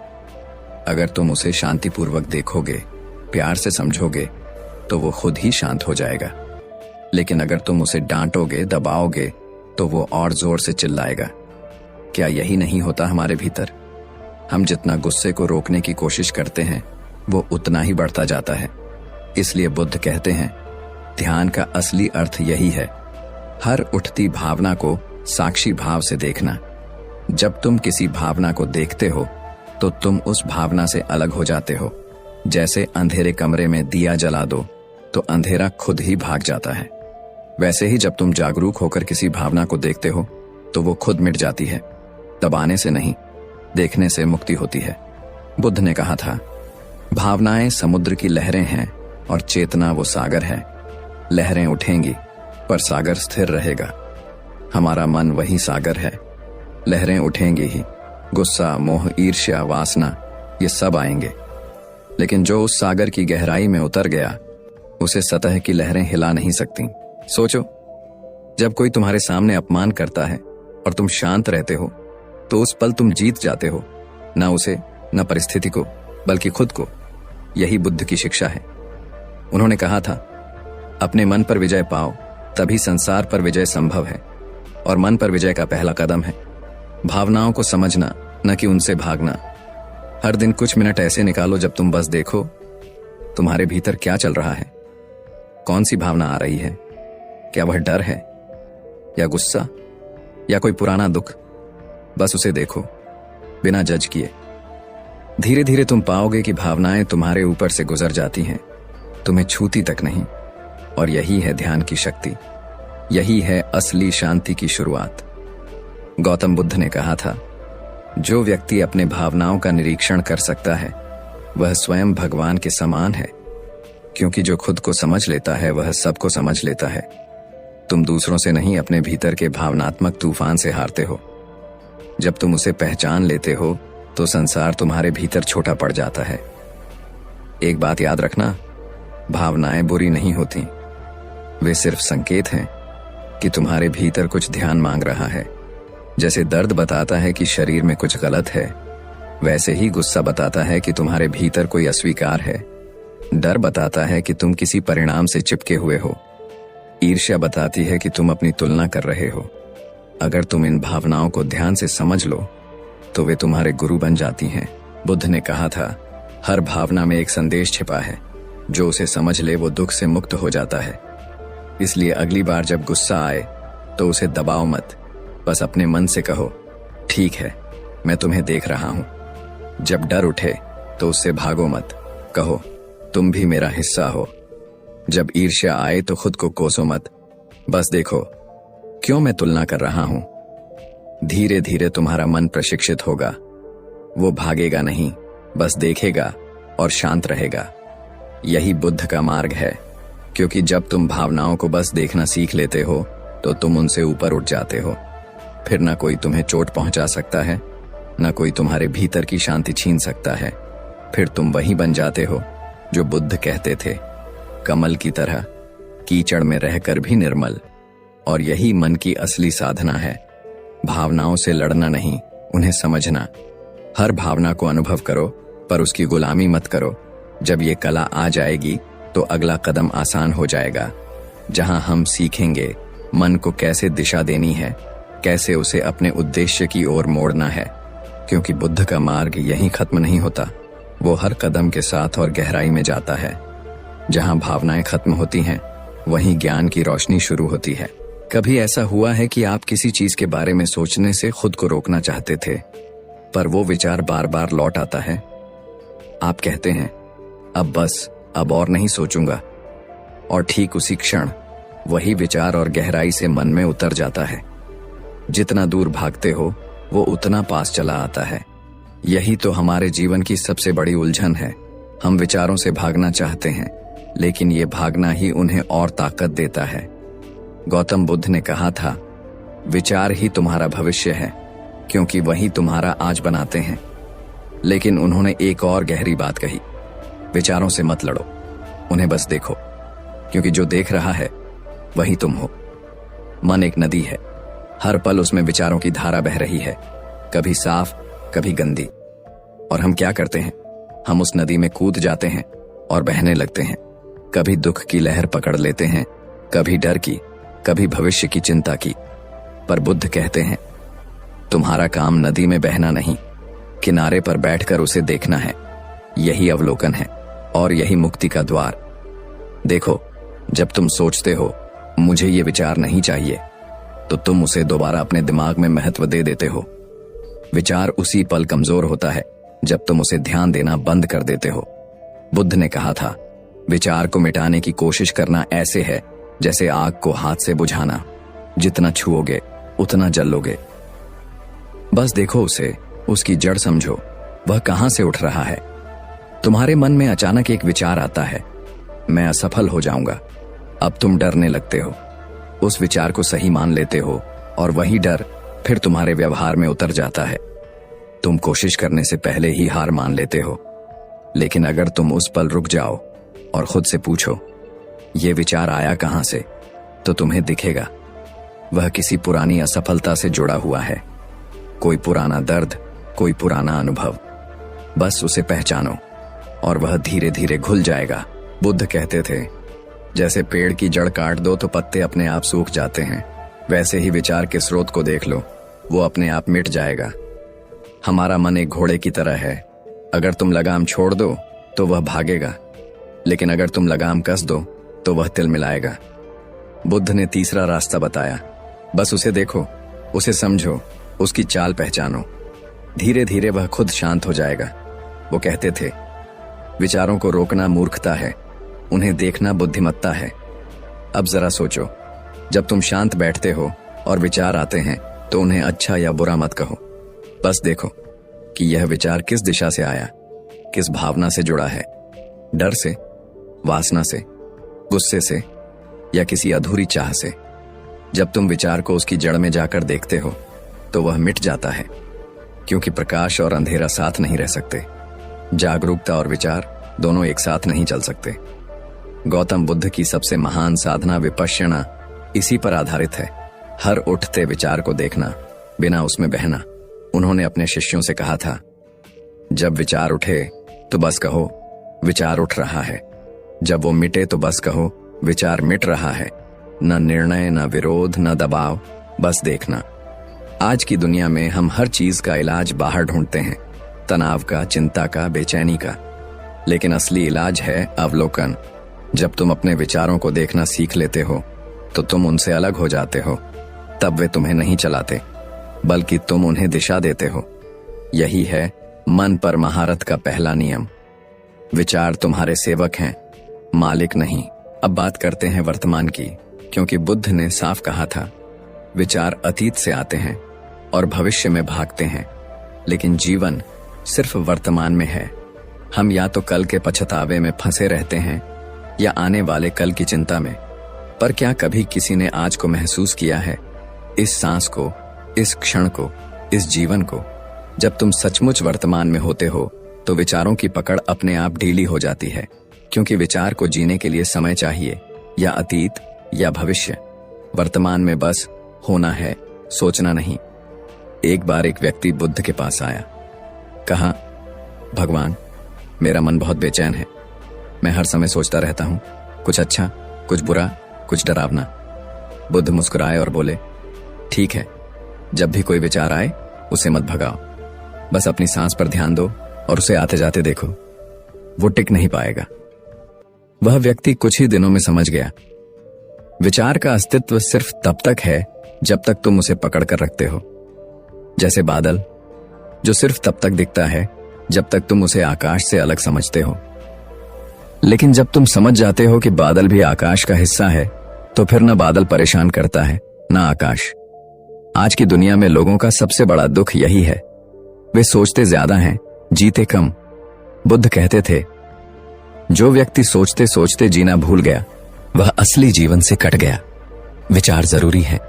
अगर तुम उसे शांतिपूर्वक देखोगे, प्यार से समझोगे, तो वो खुद ही शांत हो जाएगा। लेकिन अगर तुम उसे डांटोगे, दबाओगे, तो वो और जोर से चिल्लाएगा। क्या यही नहीं होता हमारे भीतर? हम जितना गुस्से को रोकने की कोशिश करते हैं, वो उतना ही बढ़ता जाता है। इसलिए बुद्ध कहते हैं, ध्यान का असली अर्थ यही है, हर उठती भावना को साक्षी भाव से देखना। जब तुम किसी भावना को देखते हो, तो तुम उस भावना से अलग हो जाते हो। जैसे अंधेरे कमरे में दिया जला दो तो अंधेरा खुद ही भाग जाता है, वैसे ही जब तुम जागरूक होकर किसी भावना को देखते हो तो वो खुद मिट जाती है। दबाने से नहीं, देखने से मुक्ति होती है। बुद्ध ने कहा था, भावनाएं समुद्र की लहरें हैं और चेतना वो सागर है। लहरें उठेंगी पर सागर स्थिर रहेगा। हमारा मन वही सागर है। लहरें उठेंगी ही, गुस्सा, मोह, ईर्ष्या, वासना, ये सब आएंगे। लेकिन जो उस सागर की गहराई में उतर गया, उसे सतह की लहरें हिला नहीं सकती। सोचो, जब कोई तुम्हारे सामने अपमान करता है और तुम शांत रहते हो, तो उस पल तुम जीत जाते हो, ना उसे, ना परिस्थिति को, बल्कि खुद को। यही बुद्ध की शिक्षा है। उन्होंने कहा था, अपने मन पर विजय पाओ, तभी संसार पर विजय संभव है। और मन पर विजय का पहला कदम है भावनाओं को समझना, न कि उनसे भागना। हर दिन कुछ मिनट ऐसे निकालो जब तुम बस देखो तुम्हारे भीतर क्या चल रहा है। कौन सी भावना आ रही है? क्या वह डर है या गुस्सा या कोई पुराना दुख? बस उसे देखो, बिना जज किए। धीरे धीरे तुम पाओगे कि भावनाएं तुम्हारे ऊपर से गुजर जाती हैं, तुम्हें छूती तक नहीं। और यही है ध्यान की शक्ति, यही है असली शांति की शुरुआत। गौतम बुद्ध ने कहा था, जो व्यक्ति अपने भावनाओं का निरीक्षण कर सकता है, वह स्वयं भगवान के समान है, क्योंकि जो खुद को समझ लेता है वह सबको समझ लेता है। तुम दूसरों से नहीं, अपने भीतर के भावनात्मक तूफान से हारते हो। जब तुम उसे पहचान लेते हो तो संसार तुम्हारे भीतर छोटा पड़ जाता है। एक बात याद रखना, भावनाएं बुरी नहीं होती, वे सिर्फ संकेत हैं कि तुम्हारे भीतर कुछ ध्यान मांग रहा है। जैसे दर्द बताता है कि शरीर में कुछ गलत है, वैसे ही गुस्सा बताता है कि तुम्हारे भीतर कोई अस्वीकार है। डर बताता है कि तुम किसी परिणाम से चिपके हुए हो। ईर्ष्या बताती है कि तुम अपनी तुलना कर रहे हो। अगर तुम इन भावनाओं को ध्यान से समझ लो तो वे तुम्हारे गुरु बन जाती हैं। बुद्ध ने कहा था, हर भावना में एक संदेश छिपा है, जो उसे समझ ले वो दुख से मुक्त हो जाता है। इसलिए अगली बार जब गुस्सा आए तो उसे दबाओ मत, बस अपने मन से कहो, ठीक है, मैं तुम्हें देख रहा हूं। जब डर उठे तो उससे भागो मत, कहो, तुम भी मेरा हिस्सा हो। जब ईर्ष्या आए तो खुद को कोसो मत, बस देखो, क्यों मैं तुलना कर रहा हूं। धीरे धीरे तुम्हारा मन प्रशिक्षित होगा, वो भागेगा नहीं, बस देखेगा और शांत रहेगा। यही बुद्ध का मार्ग है, क्योंकि जब तुम भावनाओं को बस देखना सीख लेते हो तो तुम उनसे ऊपर उठ जाते हो। फिर ना कोई तुम्हें चोट पहुंचा सकता है, ना कोई तुम्हारे भीतर की शांति छीन सकता है। फिर तुम वही बन जाते हो जो बुद्ध कहते थे, कमल की तरह कीचड़ में रहकर भी निर्मल। और यही मन की असली साधना है, भावनाओं से लड़ना नहीं, उन्हें समझना। हर भावना को अनुभव करो, पर उसकी गुलामी मत करो। जब ये कला आ जाएगी तो अगला कदम आसान हो जाएगा, जहां हम सीखेंगे मन को कैसे दिशा देनी है, कैसे उसे अपने उद्देश्य की ओर मोड़ना है। क्योंकि बुद्ध का मार्ग यहीं खत्म नहीं होता, वो हर कदम के साथ और गहराई में जाता है। जहां भावनाएं खत्म होती हैं, वहीं ज्ञान की रोशनी शुरू होती है। कभी ऐसा हुआ है कि आप किसी चीज के बारे में सोचने से खुद को रोकना चाहते थे, पर वो विचार बार बार लौट आता है। आप कहते हैं, अब बस, अब और नहीं सोचूंगा, और ठीक उसी क्षण वही विचार और गहराई से मन में उतर जाता है। जितना दूर भागते हो वो उतना पास चला आता है। यही तो हमारे जीवन की सबसे बड़ी उलझन है। हम विचारों से भागना चाहते हैं, लेकिन ये भागना ही उन्हें और ताकत देता है। गौतम बुद्ध ने कहा था, विचार ही तुम्हारा भविष्य है, क्योंकि वही तुम्हारा आज बनाते हैं। लेकिन उन्होंने एक और गहरी बात कही, विचारों से मत लड़ो, उन्हें बस देखो, क्योंकि जो देख रहा है वही तुम हो। मन एक नदी है, हर पल उसमें विचारों की धारा बह रही है, कभी साफ, कभी गंदी। और हम क्या करते हैं, हम उस नदी में कूद जाते हैं और बहने लगते हैं। कभी दुख की लहर पकड़ लेते हैं, कभी डर की, कभी भविष्य की चिंता की। पर बुद्ध कहते हैं, तुम्हारा काम नदी में बहना नहीं, किनारे पर बैठकर उसे देखना है। यही अवलोकन है और यही मुक्ति का द्वार। देखो, जब तुम सोचते हो मुझे ये विचार नहीं चाहिए, तो तुम उसे दोबारा अपने दिमाग में महत्व दे देते हो। विचार उसी पल कमजोर होता है जब तुम उसे ध्यान देना बंद कर देते हो। बुद्ध ने कहा था, विचार को मिटाने की कोशिश करना ऐसे है जैसे आग को हाथ से बुझाना, जितना छुओगे उतना जलोगे। बस देखो उसे, उसकी जड़ समझो, वह कहां से उठ रहा है। तुम्हारे मन में अचानक एक विचार आता है, मैं असफल हो जाऊंगा। अब तुम डरने लगते हो, उस विचार को सही मान लेते हो, और वही डर फिर तुम्हारे व्यवहार में उतर जाता है। तुम कोशिश करने से पहले ही हार मान लेते हो। लेकिन अगर तुम उस पल रुक जाओ और खुद से पूछो, ये विचार आया कहां से, तो तुम्हें दिखेगा वह किसी पुरानी असफलता से जुड़ा हुआ है। कोई पुराना दर्द, कोई पुराना अनुभव। बस उसे पहचानो और वह धीरे धीरे घुल जाएगा। बुद्ध कहते थे, जैसे पेड़ की जड़ काट दो तो पत्ते अपने आप सूख जाते हैं, वैसे ही विचार के स्रोत को देख लो, वो अपने आप मिट जाएगा। हमारा मन एक घोड़े की तरह है, अगर तुम लगाम छोड़ दो तो वह भागेगा, लेकिन अगर तुम लगाम कस दो तो वह तिलमिलाएगा। बुद्ध ने तीसरा रास्ता बताया, बस उसे देखो, उसे समझो, उसकी चाल पहचानो। धीरे धीरे वह खुद शांत हो जाएगा। वो कहते थे, विचारों को रोकना मूर्खता है, उन्हें देखना बुद्धिमत्ता है। अब जरा सोचो, जब तुम शांत बैठते हो और विचार आते हैं तो उन्हें अच्छा या बुरा मत कहो, बस देखो कि यह विचार किस दिशा से आया, किस भावना से जुड़ा है, डर से, वासना से, गुस्से से, या किसी अधूरी चाह से। जब तुम विचार को उसकी जड़ में जाकर देखते हो तो वह मिट जाता है, क्योंकि प्रकाश और अंधेरा साथ नहीं रह सकते। जागरूकता और विचार दोनों एक साथ नहीं चल सकते। गौतम बुद्ध की सबसे महान साधना विपश्यना इसी पर आधारित है। हर उठते विचार को देखना, बिना उसमें बहना। उन्होंने अपने शिष्यों से कहा था, जब विचार उठे तो बस कहो विचार उठ रहा है, जब वो मिटे तो बस कहो विचार मिट रहा है। न निर्णय, न विरोध, न दबाव, बस देखना। आज की दुनिया में हम हर चीज का इलाज बाहर ढूंढते हैं, तनाव का, चिंता का, बेचैनी का, लेकिन असली इलाज है अवलोकन। जब तुम अपने विचारों को देखना सीख लेते हो तो तुम उनसे अलग हो जाते हो। तब वे तुम्हें नहीं चलाते, बल्कि तुम उन्हें दिशा देते हो। यही है मन पर महारत का पहला नियम। विचार तुम्हारे सेवक हैं, मालिक नहीं। अब बात करते हैं वर्तमान की, क्योंकि बुद्ध ने साफ कहा था, विचार अतीत से आते हैं और भविष्य में भागते हैं, लेकिन जीवन सिर्फ वर्तमान में है। हम या तो कल के पछतावे में फंसे रहते हैं या आने वाले कल की चिंता में। पर क्या कभी किसी ने आज को महसूस किया है, इस सांस को, इस क्षण को, इस जीवन को? जब तुम सचमुच वर्तमान में होते हो तो विचारों की पकड़ अपने आप ढीली हो जाती है, क्योंकि विचार को जीने के लिए समय चाहिए, या अतीत या भविष्य। वर्तमान में बस होना है, सोचना नहीं। एक बार एक व्यक्ति बुद्ध के पास आया, कहा, भगवान, मेरा मन बहुत बेचैन है। मैं हर समय सोचता रहता हूं, कुछ अच्छा, कुछ बुरा, कुछ डरावना। बुद्ध मुस्कुराए और बोले, ठीक है, जब भी कोई विचार आए उसे मत भगाओ, बस अपनी सांस पर ध्यान दो और उसे आते जाते देखो। वो टिक नहीं पाएगा। वह व्यक्ति कुछ ही दिनों में समझ गया, विचार का अस्तित्व सिर्फ तब तक है जब तक तुम उसे पकड़ कर रखते हो। जैसे बादल, जो सिर्फ तब तक दिखता है जब तक तुम उसे आकाश से अलग समझते हो। लेकिन जब तुम समझ जाते हो कि बादल भी आकाश का हिस्सा है, तो फिर न बादल परेशान करता है, न आकाश। आज की दुनिया में लोगों का सबसे बड़ा दुख यही है, वे सोचते ज्यादा हैं, जीते कम। बुद्ध कहते थे, जो व्यक्ति सोचते सोचते जीना भूल गया वह असली जीवन से कट गया। विचार जरूरी है,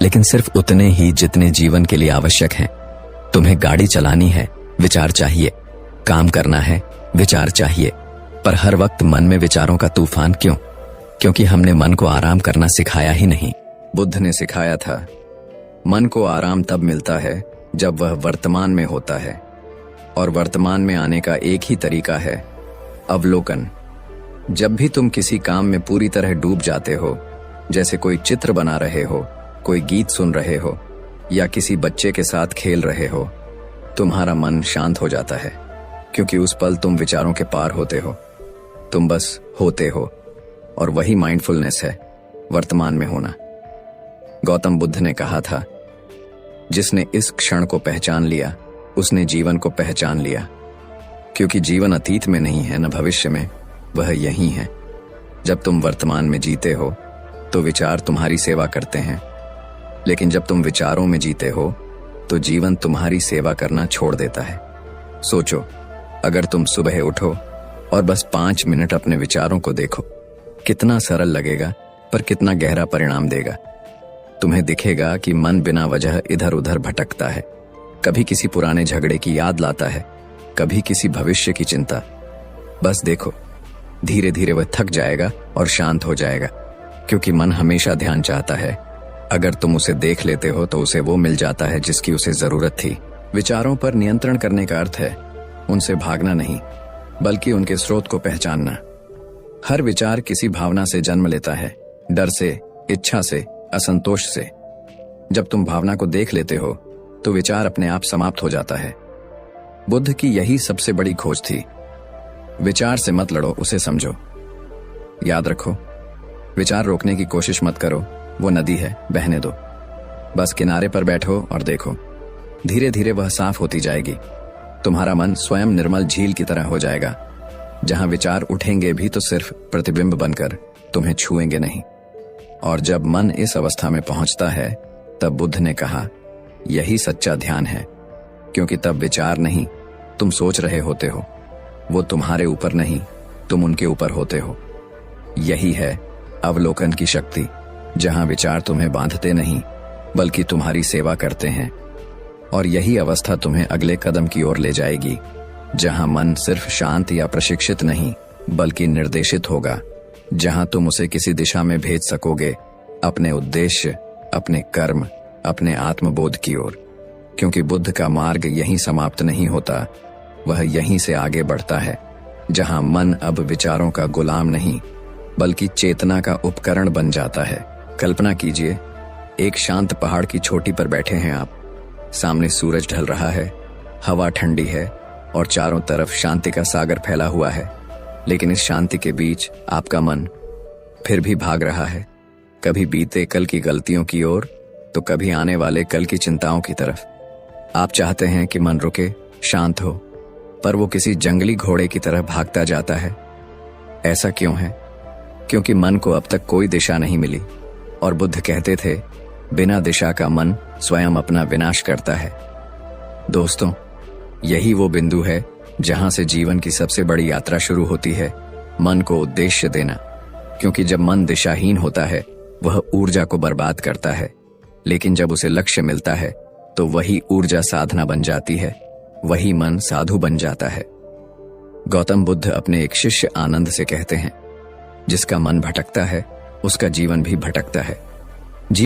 लेकिन सिर्फ उतने ही जितने जीवन के लिए आवश्यक हैं। तुम्हें गाड़ी चलानी है, विचार चाहिए। काम करना है, विचार चाहिए। पर हर वक्त मन में विचारों का तूफान क्यों? क्योंकि हमने मन को आराम करना सिखाया ही नहीं। बुद्ध ने सिखाया था, मन को आराम तब मिलता है जब वह वर्तमान में होता है, और वर्तमान में आने का एक ही तरीका है, अवलोकन। जब भी तुम किसी काम में पूरी तरह डूब जाते हो, जैसे कोई चित्र बना रहे हो, कोई गीत सुन रहे हो, या किसी बच्चे के साथ खेल रहे हो, तुम्हारा मन शांत हो जाता है, क्योंकि उस पल तुम विचारों के पार होते हो। तुम बस होते हो, और वही माइंडफुलनेस है, वर्तमान में होना। गौतम बुद्ध ने कहा था, जिसने इस क्षण को पहचान लिया उसने जीवन को पहचान लिया। क्योंकि जीवन अतीत में नहीं है, न भविष्य में, वह यही है। जब तुम वर्तमान में जीते हो तो विचार तुम्हारी सेवा करते हैं, लेकिन जब तुम विचारों में जीते हो तो जीवन तुम्हारी सेवा करना छोड़ देता है। सोचो, अगर तुम सुबह उठो और बस 5 मिनट अपने विचारों को देखो, कितना सरल लगेगा, पर कितना गहरा परिणाम देगा। तुम्हें दिखेगा कि मन बिना वजह इधर उधर भटकता है, कभी किसी पुराने झगड़े की याद लाता है, कभी किसी भविष्य की चिंता। बस देखो, धीरे धीरे वह थक जाएगा और शांत हो जाएगा, क्योंकि मन हमेशा ध्यान चाहता है। अगर तुम उसे देख लेते हो तो उसे वो मिल जाता है जिसकी उसे जरूरत थी। विचारों पर नियंत्रण करने का अर्थ है उनसे भागना नहीं, बल्कि उनके स्रोत को पहचानना। हर विचार किसी भावना से जन्म लेता है, डर से, इच्छा से, असंतोष से। जब तुम भावना को देख लेते हो तो विचार अपने आप समाप्त हो जाता है। बुद्ध की यही सबसे बड़ी खोज थी। विचार से मत लड़ो, उसे समझो। याद रखो, विचार रोकने की कोशिश मत करो, वो नदी है, बहने दो। बस किनारे पर बैठो और देखो, धीरे धीरे वह साफ होती जाएगी। तुम्हारा मन स्वयं निर्मल झील की तरह हो जाएगा, जहां विचार उठेंगे भी तो सिर्फ प्रतिबिंब बनकर, तुम्हें छुएंगे नहीं। और जब मन इस अवस्था में पहुंचता है, तब बुद्ध ने कहा, यही सच्चा ध्यान है, क्योंकि तब विचार नहीं, तुम सोच रहे होते हो, वो तुम्हारे ऊपर नहीं, तुम उनके ऊपर होते हो। यही है अवलोकन की शक्ति। जहां विचार तुम्हें बांधते नहीं बल्कि तुम्हारी सेवा करते हैं। और यही अवस्था तुम्हें अगले कदम की ओर ले जाएगी, जहां मन सिर्फ शांत या प्रशिक्षित नहीं बल्कि निर्देशित होगा, जहां तुम उसे किसी दिशा में भेज सकोगे, अपने उद्देश्य, अपने कर्म, अपने आत्मबोध की ओर। क्योंकि बुद्ध का मार्ग यहीं समाप्त नहीं होता, वह यहीं से आगे बढ़ता है, जहां मन अब विचारों का गुलाम नहीं बल्कि चेतना का उपकरण बन जाता है। कल्पना कीजिए, एक शांत पहाड़ की चोटी पर बैठे हैं आप। सामने सूरज ढल रहा है, हवा ठंडी है और चारों तरफ शांति का सागर फैला हुआ है। लेकिन इस शांति के बीच आपका मन फिर भी भाग रहा है, कभी बीते कल की गलतियों की ओर तो कभी आने वाले कल की चिंताओं की तरफ। आप चाहते हैं कि मन रुके, शांत हो, पर वो किसी जंगली घोड़े की तरह भागता जाता है। ऐसा क्यों है? क्योंकि मन को अब तक कोई दिशा नहीं मिली। और बुद्ध कहते थे, बिना दिशा का मन स्वयं अपना विनाश करता है। दोस्तों, यही वो बिंदु है जहां से जीवन की सबसे बड़ी यात्रा शुरू होती है, मन को उद्देश्य देना। क्योंकि जब मन दिशाहीन होता है, वह ऊर्जा को बर्बाद करता है, लेकिन जब उसे लक्ष्य मिलता है तो वही ऊर्जा साधना बन जाती है, वही मन साधु बन जाता है। गौतम बुद्ध अपने एक शिष्य आनंद से कहते हैं, जिसका मन भटकता है उसका जीवन भी भटकता है।